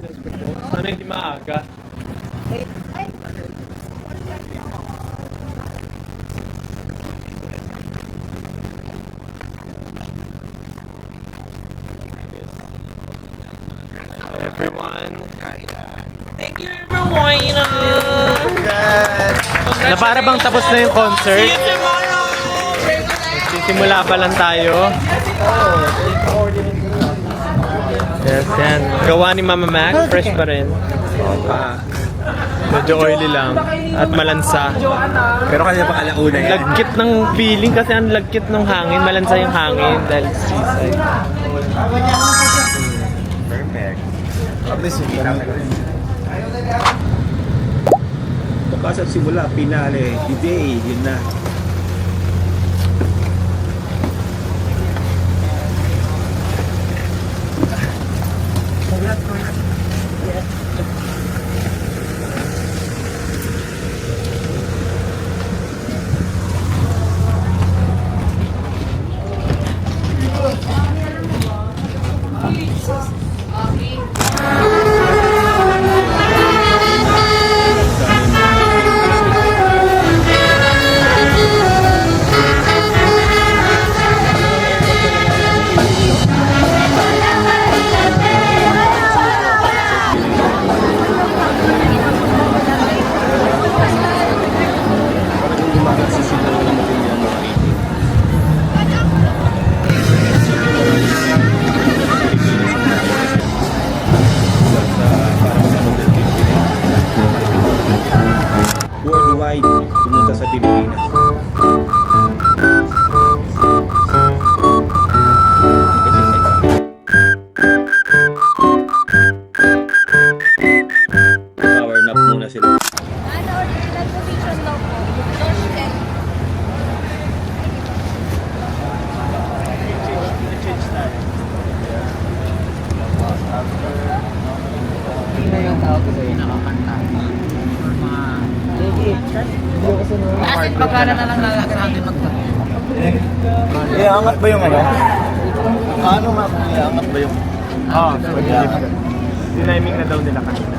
Ano hindi maaga? Everyone. Thank you everyone! Na para bang tapos na yung concert? Sisimula pa lang tayo. Yes, yan. Gawa ni Mama Mac, fresh pa rin. Medyo oily lang at malansa. Pero kanina pa alauna yan. Lagkit ng feeling kasi ang lagkit ng hangin, malansa yung hangin dahil seaside. Perfect. At least yung Bukas at simula, finale, the day, yun na. Magkano na lang lalaki natin magkano? Iangat ba yung ano? Ano nga? Iangat ba yung... Diniming na daw nila kanina.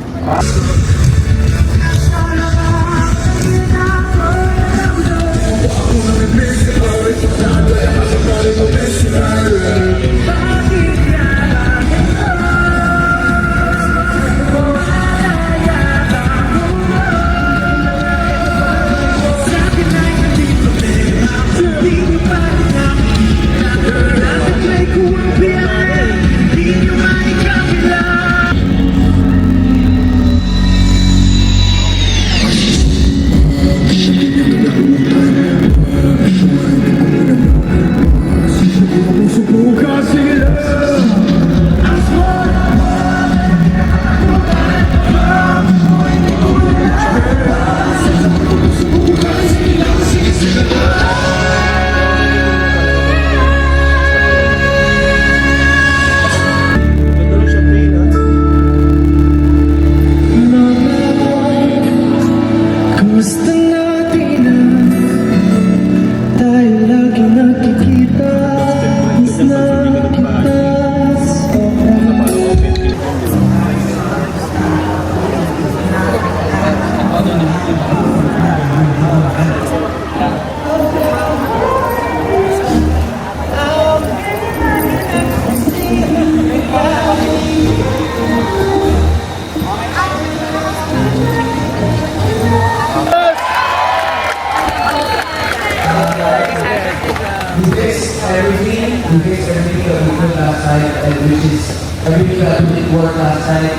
Everything that we did work last night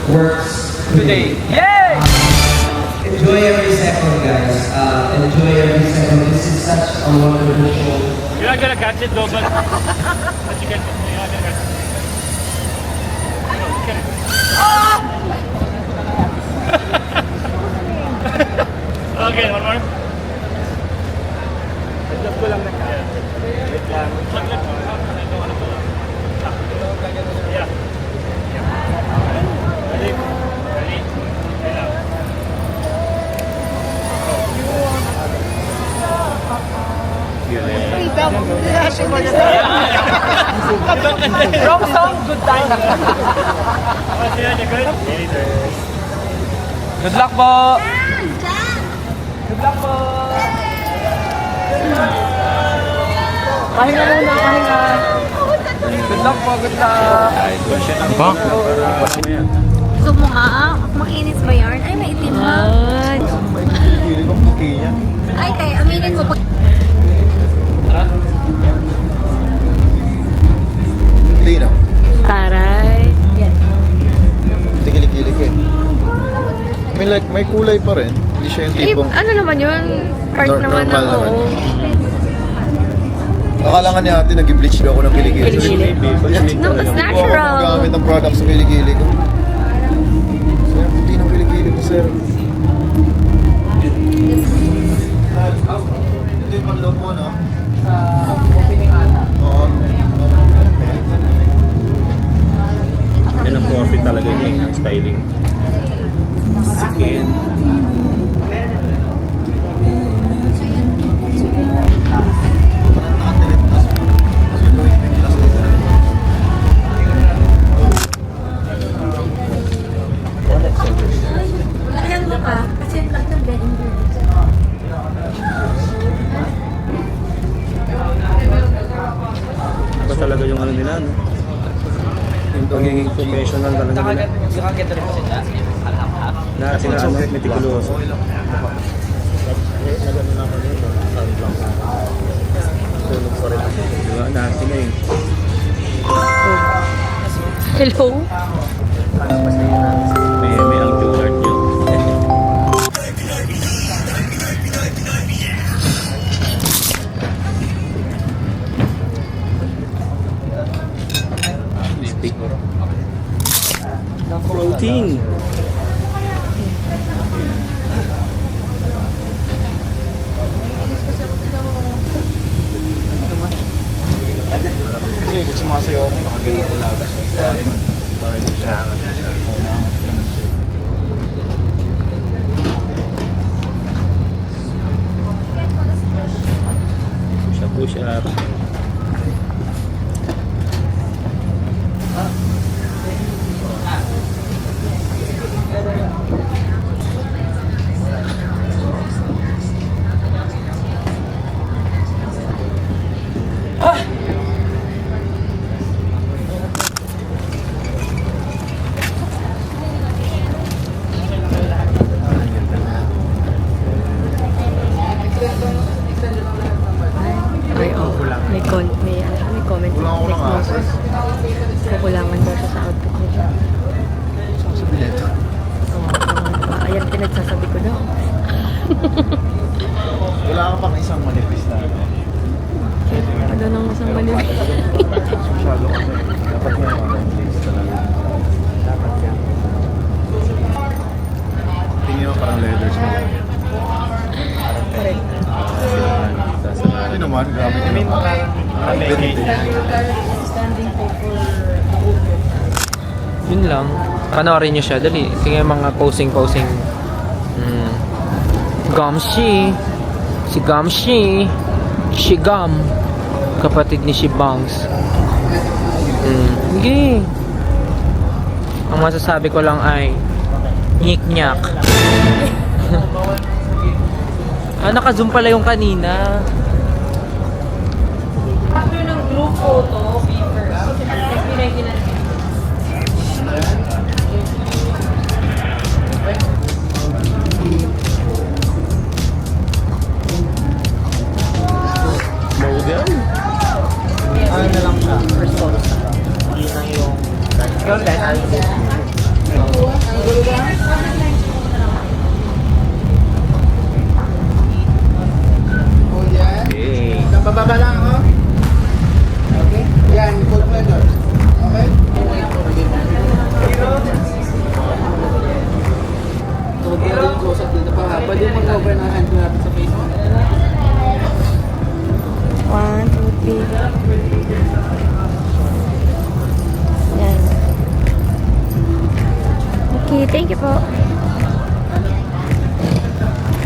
works today. Yay! Enjoy every second, guys. Enjoy every second. This is such a wonderful show. You're not gonna catch it though, but you can. You're not gonna catch it. Okay, one more. Adjust ko lang na kaya. Wait lang. Saglit mo. Yeah. Ready? Ready? Okay now. Wrong song, good time. Good luck po! Good luck po. Pahinga muna, pahinga. Good luck po, good luck! Ano ba? Gusto mo nga? Makinis ba yarn? Ay, maitim na. Hindi kong puki niya. Ay, kaya aminin mo. Hindi na. Taray. Yes. Hindi kilig-kilig eh. May kulay pa rin. Hindi siya yung tipong... ano naman yun? Part naman normal ng naman. oo. Akala nga ni ate nag-bleach daw ako ng kilig-kilig. No, it's natural. Gamit ang product sa kilig-kilig ko. Sir, puti ng kilig-kilig ko, sir. Hindi pa loob mo, no? Oo. Yan ang profit talaga niya yung styling. Skin. Ayan mo pa, kasi yung lang ng bedding Iba talaga yung ano nila, no? Yung pagiging professional talaga nila. Na sila ano, meticuloso. Diba? Dati na eh. Hello? May ang Juilliard nyo. Protein. Kasi sumasayaw ako, nakagalit ko lang. push-up. Ay, oh. May comment sa Facebook. Kukulangan daw siya sa outfit niya. Ayan, pinagsasabi ko daw. Wala ka pang isang manifest na. Ano nang isang manipis? Masyado kasi. Dapat nga yung online place talaga. Dapat yan. Tingin mo parang leathers mo. Correct. Hindi naman, grabe ka naman. Yun lang. Panoorin nyo siya. Dali. Tingnan yung mga posing. Gumshi. Si Gumshi. Si Gum. Kapatid ni si Bangs. Sige. Ang masasabi ko lang ay nyik-nyak. Naka-zoom pala yung kanina. After ng group photo, be first. Pinay Model? Ano na lang siya, first photo na lang. Hindi na yung... Okay. Bababa lang ako. Okay? Yan, full pleasure. Okay? Pwede mo mag-over ng hand natin sa Facebook. 1, 2, 3. Yan. Okay, thank you po.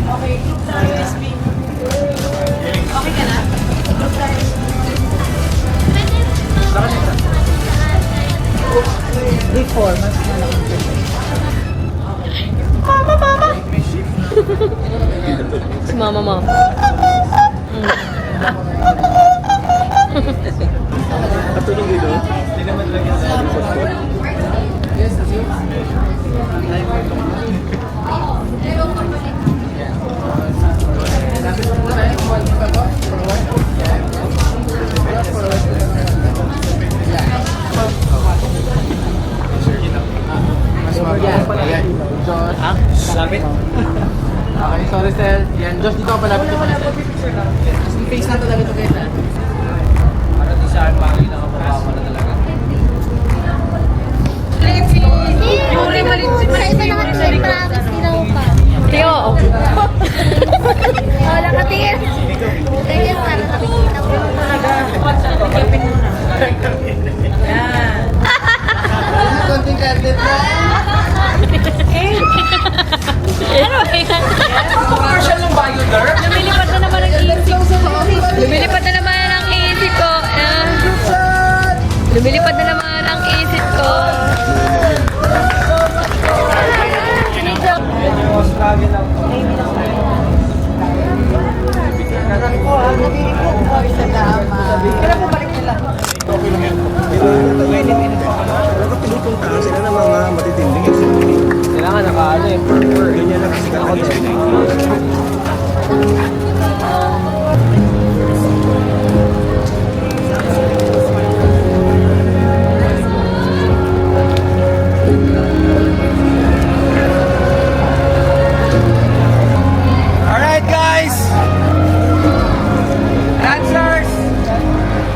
Okay, group sa USB. Okay ka na? Group sa Before, mas Mama! Si Mama. Patulog dito. Hindi naman lang yung sa spot. Malapit? Okay, sorry sir. Yan, Josh, dito ako palapit ko pala sir. Kasi face na talaga ito guys ha. Para di sa akin, bakit nakapapa mo na talaga. Yung malit sa iba nakatingin, promise, di na pa. Tiyo! Wala ka tingin. Tingin, para nakikita ko. Yan! Konting candid na. Ano ba yan? Commercial yung Bioderm? Lumilipad na naman ang isip ko. Lumilipad na naman ang isip ko. Lumilipad na naman ang isip ko. Kailan po balik nila? Okay lang yan. Pero kapag pinupuntahan sila ng mga matitinding executive. Kailangan naka-ano eh. Ganyan lang kasi ako Alright guys! Dancers!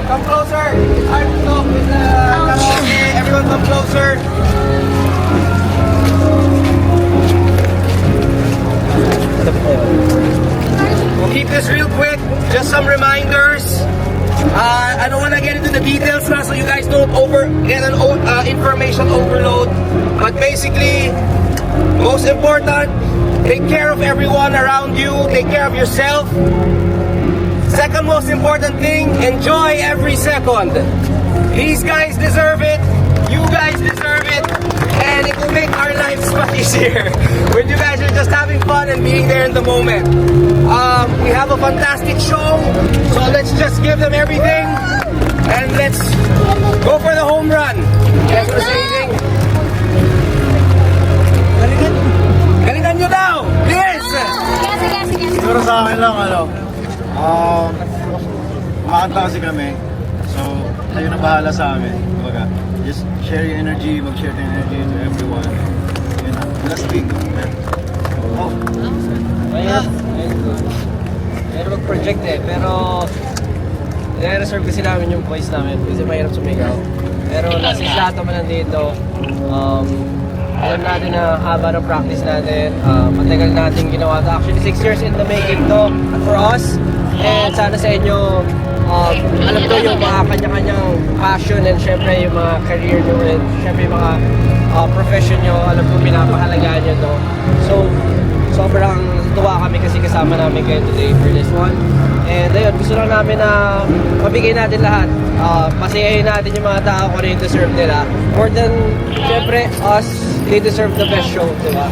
Come closer! It's hard to talk with the karaoke. Everyone come closer! We'll keep this real quick. Just some reminders. I don't want to get into the details now so you guys don't get an information overload. But basically, most important, take care of everyone around you. Take care of yourself. second most important thing, enjoy every second. These guys deserve it. You guys deserve it. And it will make our lives much easier when you guys are just having fun and being there in the moment. We have a fantastic show, so let's just give them everything and let's go for the home run. Guys, wanna say anything? Galingan nyo daw! Please! Siguro sa akin lang, kumakanta kasi kami. So, kayo na bahala sa amin. Kumbaga, just share your energy, mag-share your energy to everyone. Yun na. Last week. Oh. Pero mag-project pero i-reserve kasi namin yung voice namin kasi mahirap sumigaw. Pero since lahat naman nandito, alam natin na haba ng practice natin, matagal natin ginawa ito. Actually, 6 years in the making to for us. And sana sa inyo, alam ko yung mga kanya-kanyang passion and syempre yung mga career nyo and syempre yung mga profession nyo, alam ko pinapahalagaan nyo to. So, sobrang tuwa kami kasi kasama namin kayo today for this one. And ayun, gusto lang namin na mabigay natin lahat. Pasayahin natin yung mga tao kung ano yung deserve nila. More than, syempre, us, they deserve the best show, di ba?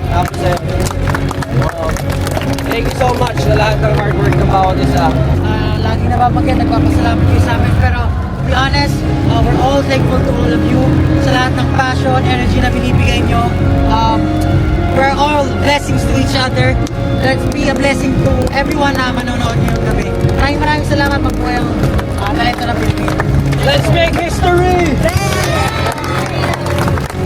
Tapos thank you so much sa lahat ng hard work ng bawat isa. Lagi nababanggit, nagpapasalamat kayo sa amin, pero to be honest, we're all thankful to all of you sa lahat ng passion, energy na binibigay nyo. We're all blessings to each other. Let's be a blessing to everyone na manonood ngayong gabi. Maraming salamat, magbuhay ang talento ng Pilipinas. Let's make history!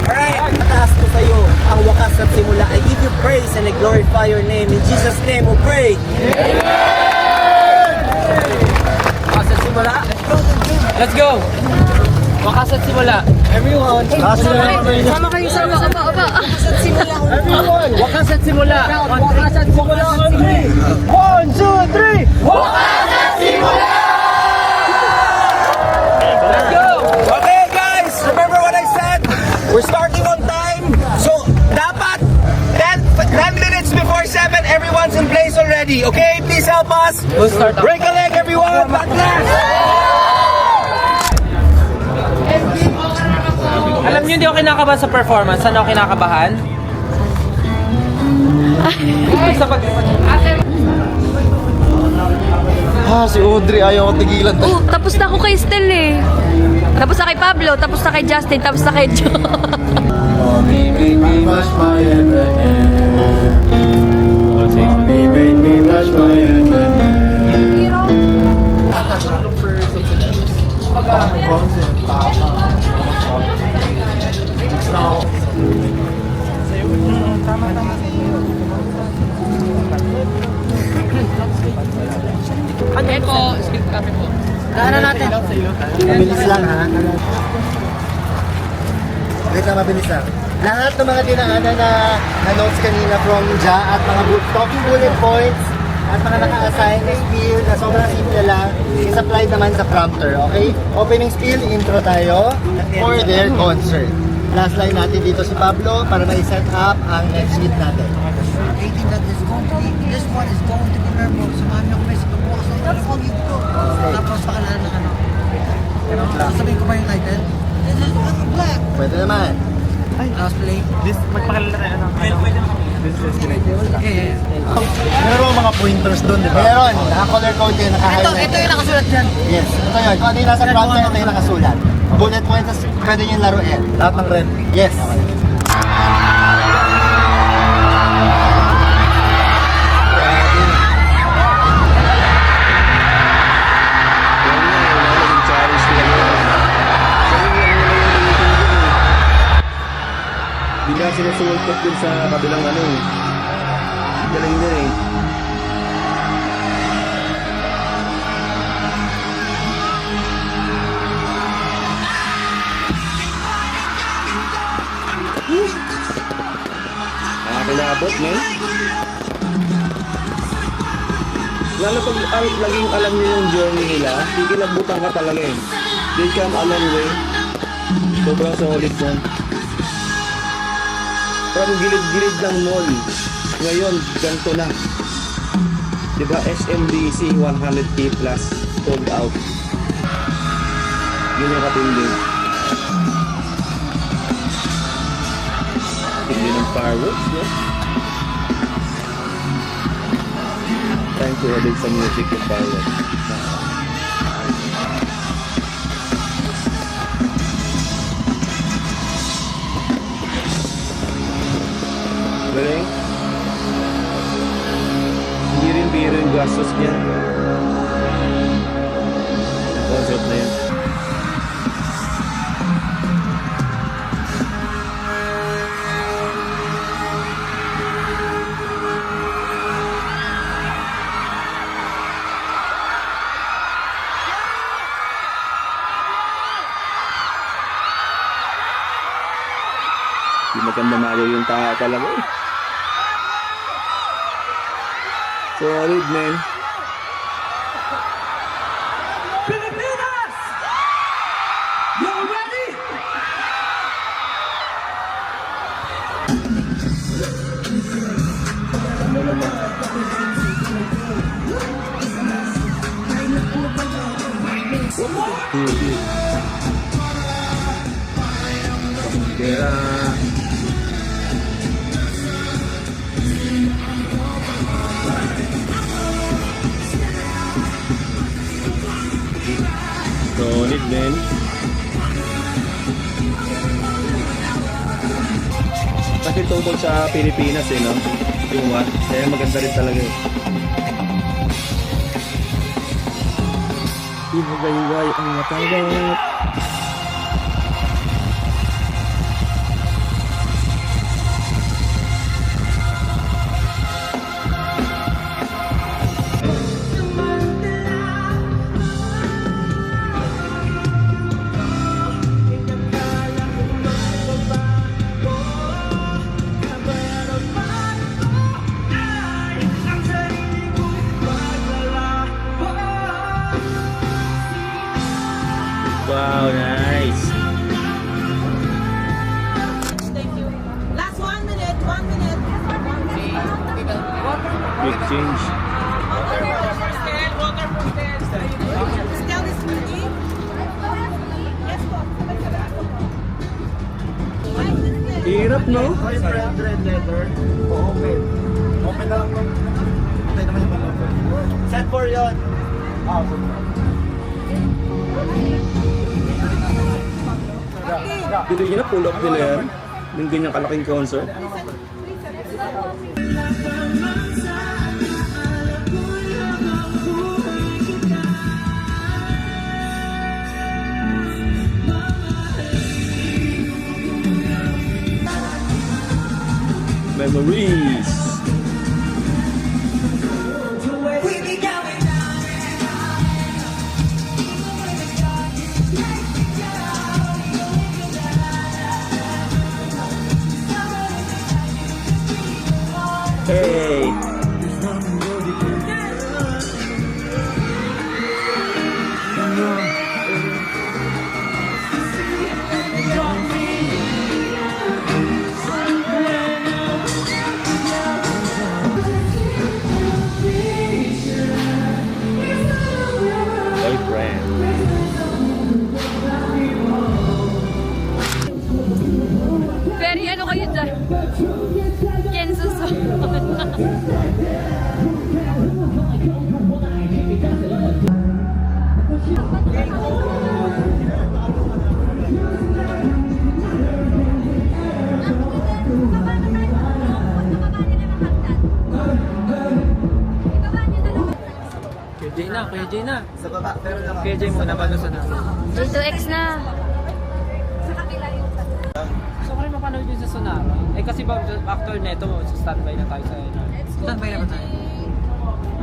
Alright, mataas ko sa'yo ang wakas at simula. I give you praise and I glorify your name. In Jesus' name we pray. Wakas at simula. Let's go! Wakas at simula. Everyone! Sama kayo sa opo. Everyone! Wakas at simula! Wakas at simula! 1, 2, 3! Wakas at simula! Let's go! Okay guys, remember what I said? We're starting on time. So, dapat 10 minutes before 7, everyone's in place already. Okay, please help us. We'll start. Break a leg, everyone. God bless. Alam niyo, hindi ako kinakabahan sa performance. Saan ako kinakabahan? Sa pag... Si Audrey, ayaw ko tigilan. Tapos na ako kay Stel eh. Tapos na kay Pablo, tapos na kay Justin, tapos na kay Joe. Ano natin? Mabilis lang ha. Wait lang, mabilis lang. Lahat ng mga dinaanan na notes kanina from Ja at mga talking bullet points at mga naka-assign na spiel na sobrang simple lang is applied naman sa prompter, okay? Opening spiel, intro tayo for their concert. Last line natin dito si Pablo para mai-set up ang next week natin. 18 that is going to be, this one is going to be memorable. Samahan niyo kami sa pagbukas ng telephone ko. Tapos pakalaran ng ano. Sasabihin ko ba yung title? This is Black. Pwede naman. Tapos play. Magpakilala tayo ng Pwede. Meron mga pointers doon, di ba? Meron, naka-color code yun, naka-highlight. Ito yung nakasulat dyan. Yes, ito yun. Kung ano yung nasa prompter, ito yung nakasulat. Bullet points, pwede yung laruin. Lahat ng red. Yes. Di na sinusultok dun sa kabilang ano eh. Galing din eh. Kinabot, man. Lalo pag laging alam niyo yung journey nila, kikinabutan ka talaga eh. They come a long way. Sobrang solid man. From gilid-gilid ng mall. Ngayon, ganito na. Diba SMDC 100K plus sold out. Yun yung katindi. Hindi ng fireworks, no? Time to edit sa music yung fireworks. Galing. Hindi rin biro yung gastos niya. Concert na yan. Hindi maganda malo yung tao talaga eh. Solid, man. Pilipinas! You ready? Solid, man. Kasi tungkol sa Pilipinas eh, no? Yung what? Kaya maganda rin talaga eh. Ibagay-ibay ang matagat. Wow, nice. Thank you. Last 1 minute, 1 minute. Big change. Still is ready? Yes po. Hirap, no? Red letter. Open. Open na lang. Open naman yung mag-open. Set for yun. Dito yun na pull up nila yan. Yung ganyang kalaking concert. Memories. Hey. Boyfriend. Very ano kayo dyan? Ken Suso. Kuya Jay na. Sa baba, pero lang. Kuya Jay muna bago sa namin. J2X na. Gusto ko rin mapanood yun sa Sonara. Eh kasi ba actor neto, sa standby na tayo sa ano. Standby na ba tayo?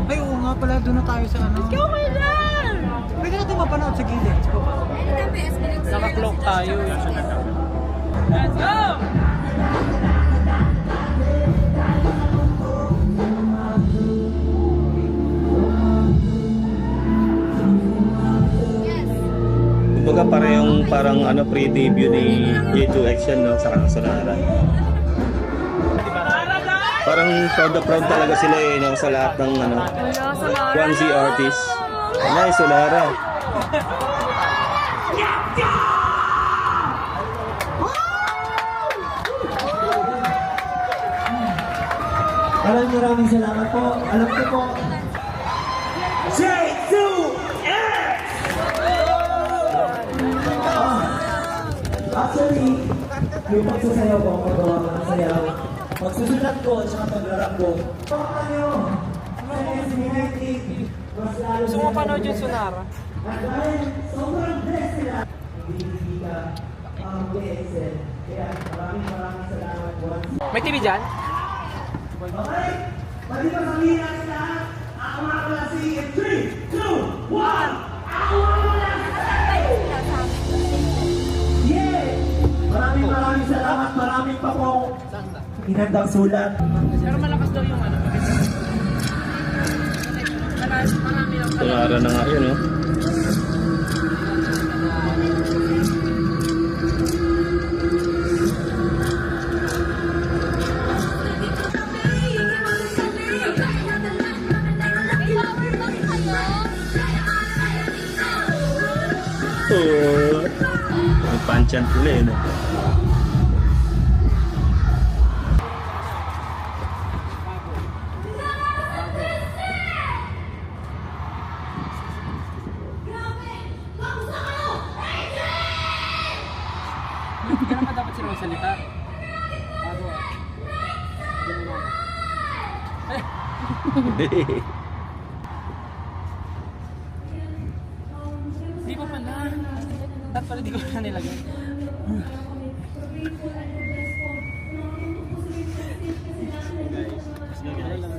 Ay oo nga pala, doon na tayo sa ano. Ikaw kayo lang! Pwede natin mapanood sa gilid. Naka-clock tayo. Let's go! Kumbaga parang ano pre-debut ni J2X yan, no? Sa Sonara. Parang proud na proud talaga sila eh, no, sa lahat ng ano, Wala sa Lara. 1C artist. Nice, Solara. Maraming salamat po. Alam ko po, actually, yung pagsasayaw ko, paggawa ko ng sayaw, pagsusulat ko, at saka paglarap ko, pakita nyo, Gusto mo panood yung Sonara? sobrang blessed sila. Hindi ka ang BSL. Kaya maraming salamat once. May TV dyan? Okay? Pwede ba sabihin natin lahat? Ako mga klase in 3, 2, 1! Ako mga klase! Yeah! Maraming salamat. Maraming pa pong inandang sulat. Pero malakas daw yung ano. Marami lang. Solara na nga yun, no? Oh, may panchan pula eh, no? Ganun ba dapat sila magsalita? Bago Di pa pala. Dapat pala di ko na nilagay.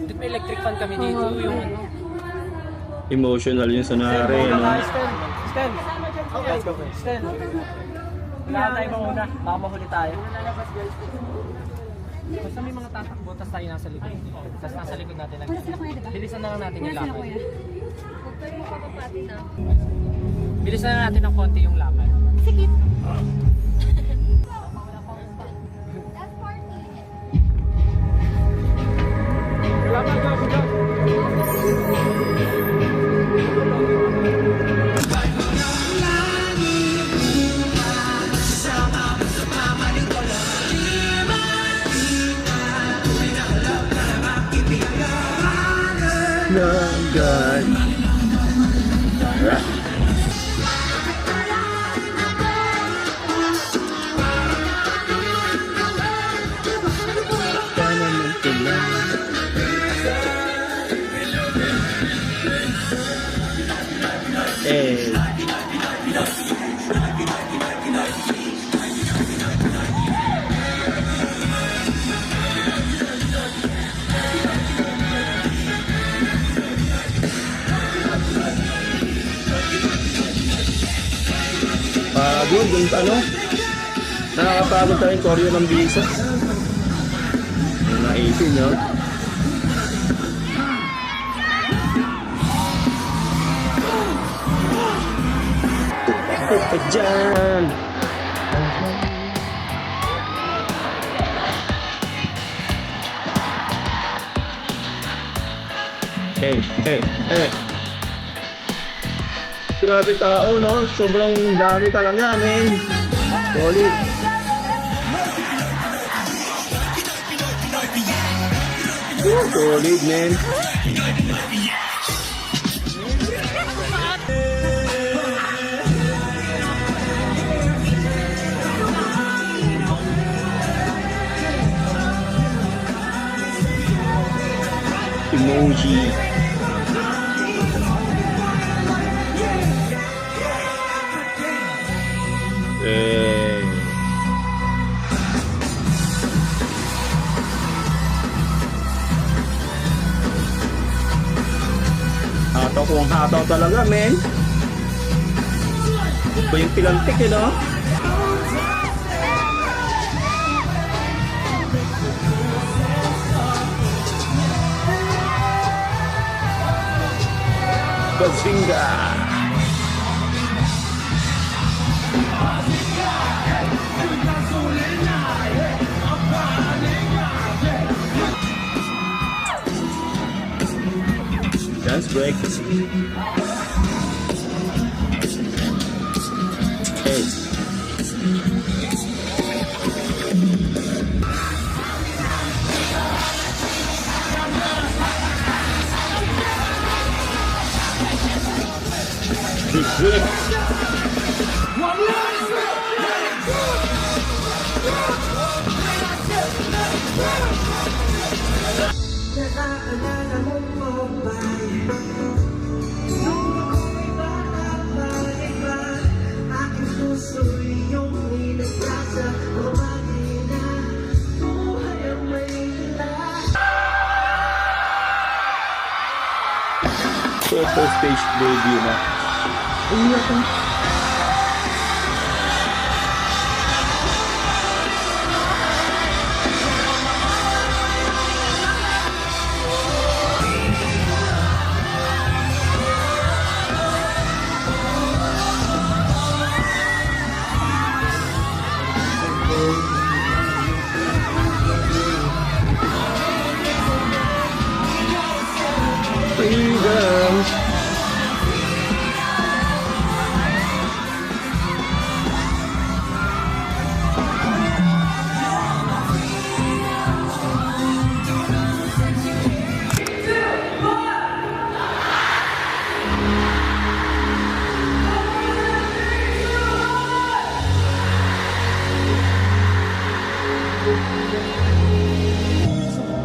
Dito may electric fan kami dito. Yung ano. Emotional yung Solara eh, no? Stand! Okay, stand! Wala tayo mauna. Baka mahuli tayo. Basta may mga tatakbo, tapos tayo nasa likod. Tapos nasa likod natin lang. Bilisan na lang natin yung lakad. Bilisan na natin ng konti yung lakad. Sige. God. Eh. Pagod yung ano, nakakapagod tayo yung choreo ng bisa. Naisin, no? Tukot ka dyan! Hey, hey, hey! Grabe tao, no? Sobrang dami talaga, men. Solid. Solid, men. Emoji. Hataw kung hataw talaga, men. Ito yung pilantik, eh, no? Bazinga! break. Okay. Big break. Photo stage debut na. Freedom.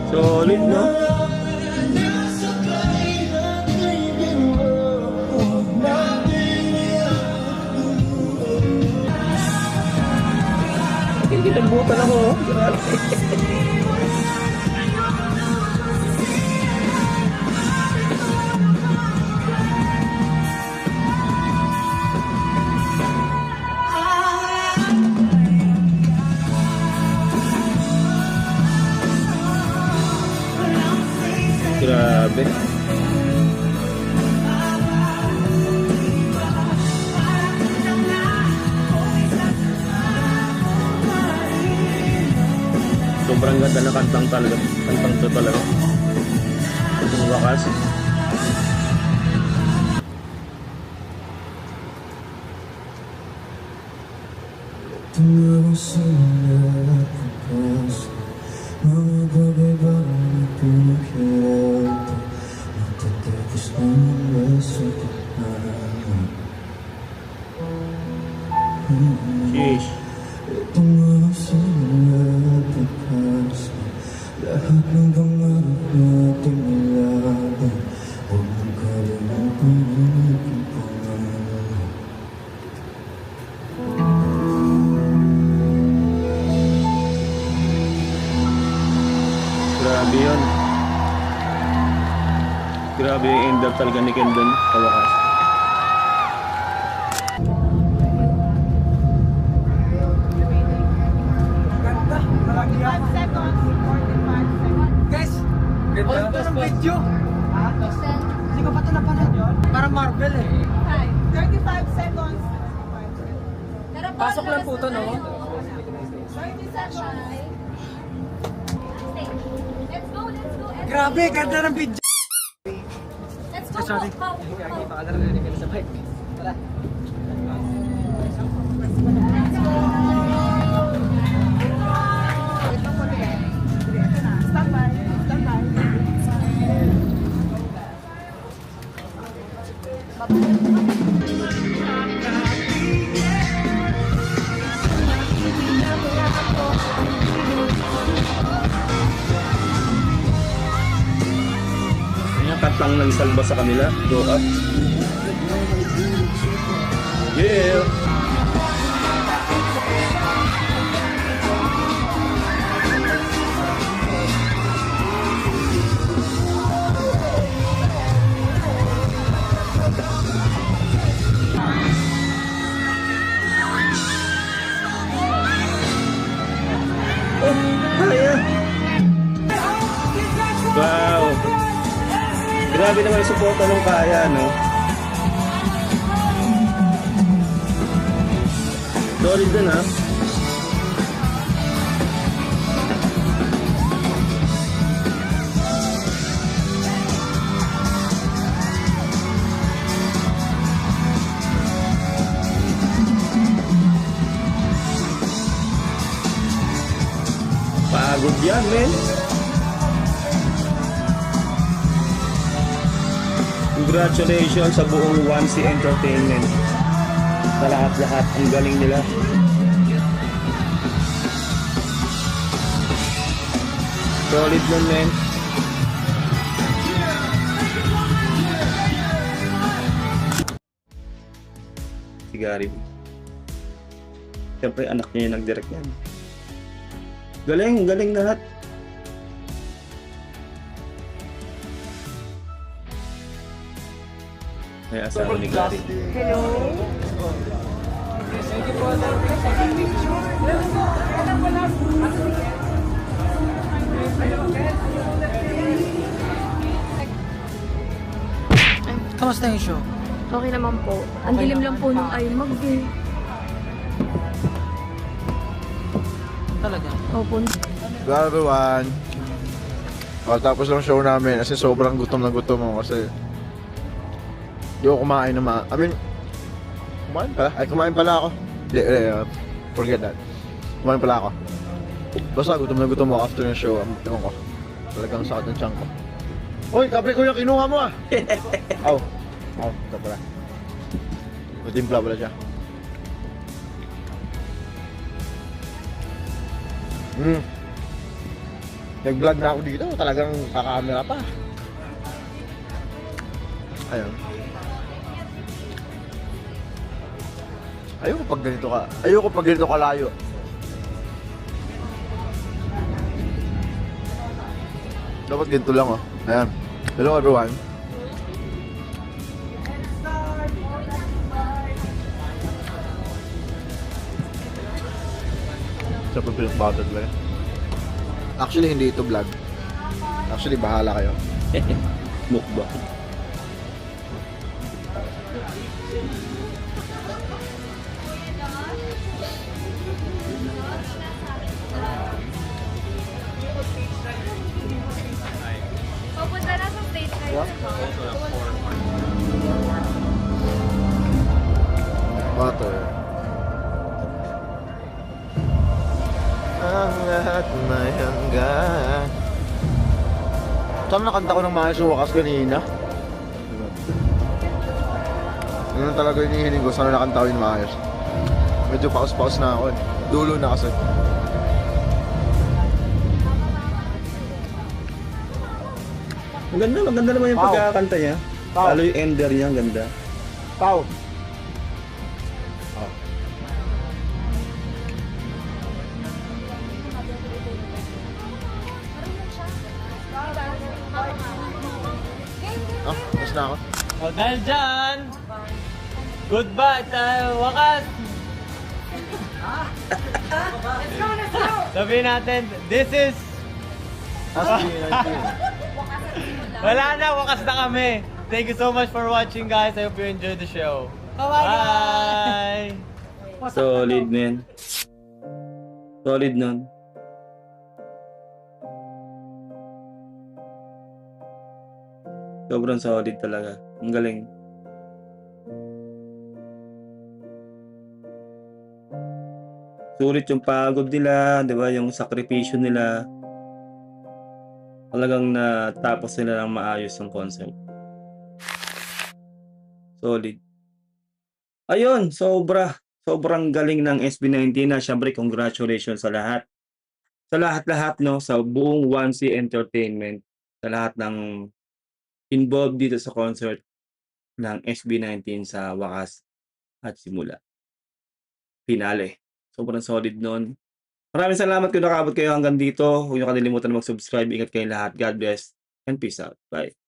Solid, no? Hindi nagbutan ako. Grabe. Sobrang ganda na kantang talaga. Kantang to talaga. Ang wakas. Tumawag sa mga pagkas, mga bagay ba na pinaghirapan, matatapos naman sa gitna. Sheesh. Tumawag sa mga pagkas, lahat ng pangarap nating nilaban, huwag mong kalimutan ang aking pangalan. Grabe yun. Grabe yung end up talaga ni Ken dun sa wakas. Guys, ganda ng video. Hindi ko pa ito napanood yun. Parang Marvel eh. 35 seconds. Pasok lang po ito, no? 30 seconds. Let's go, let's go. Grabe, ganda ng video. Let's go. Sorry. Stand by. Stand by. Ayan, kantang nagsalba sa kanila. Go up. Yeah. Wow! Grabe naman yung suporta ng kaya, no? Solid din, ha? Yan, men. Congratulations sa buong 1C Entertainment. Sa lahat-lahat, ang galing nila. Solid nun, men. Si Gary. Siyempre, anak niya yung nag-direct yan. Galing, galing lahat. May asawa ni Gary. Kamusta yung show? Okay naman po. Ang dilim lang po nung IMAG eh. Talaga? Opo. Hello everyone. Tapos lang show namin kasi sobrang gutom na gutom ako kasi di ako kumain na I mean, kumain pala? Ay, kumain pala ako. Forget that. Kumain pala ako. Basta gutom na gutom ako after ng show. Ewan ko. Talagang sakit ng tiyan ko. Hoy, kape ko yung kinuha mo ah! Aw. Aw, ito pala. Matimpla pala siya. Nag-vlog na ako dito, talagang kakamera pa. Ayun. Ayoko pag ganito kalayo. Dapat ganito lang oh. Ayan. Hello everyone. Sa pinag-bottle ba yan? Actually, hindi ito vlog. Actually, bahala kayo. Mukbang. Pupunta na sa stage kayo. Water. Ang lahat may hanggan. Saan nakanta ko ng maayos yung wakas kanina? Yun talaga yung hinihiling ko, sana nakanta ko yung maayos. Medyo paus-paus na ako eh. Dulo na kasi. Maganda naman yung pagkakanta niya. Lalo yung ender niya, ang ganda. Pau! Tapos na ako. O dahil dyan, goodbye tayo, wakas! Sabihin natin, this is... Wala na, wakas na kami. Thank you so much for watching guys. I hope you enjoyed the show. Bye! Solid, man. Solid nun. Sobrang solid talaga. Ang galing. Sulit yung pagod nila, di ba? Yung sakripisyo nila. Talagang natapos nila ng maayos yung concert. Solid. Ayun, sobrang galing ng SB19 na. Syempre, congratulations sa lahat. Sa lahat-lahat, no? Sa buong 1C Entertainment. Sa lahat ng involved dito sa concert ng SB19 sa wakas at simula. Finale. Sobrang solid nun. Maraming salamat kung nakaabot kayo hanggang dito. Huwag niyo kalimutan na mag-subscribe. Ingat kayo lahat. God bless and peace out. Bye.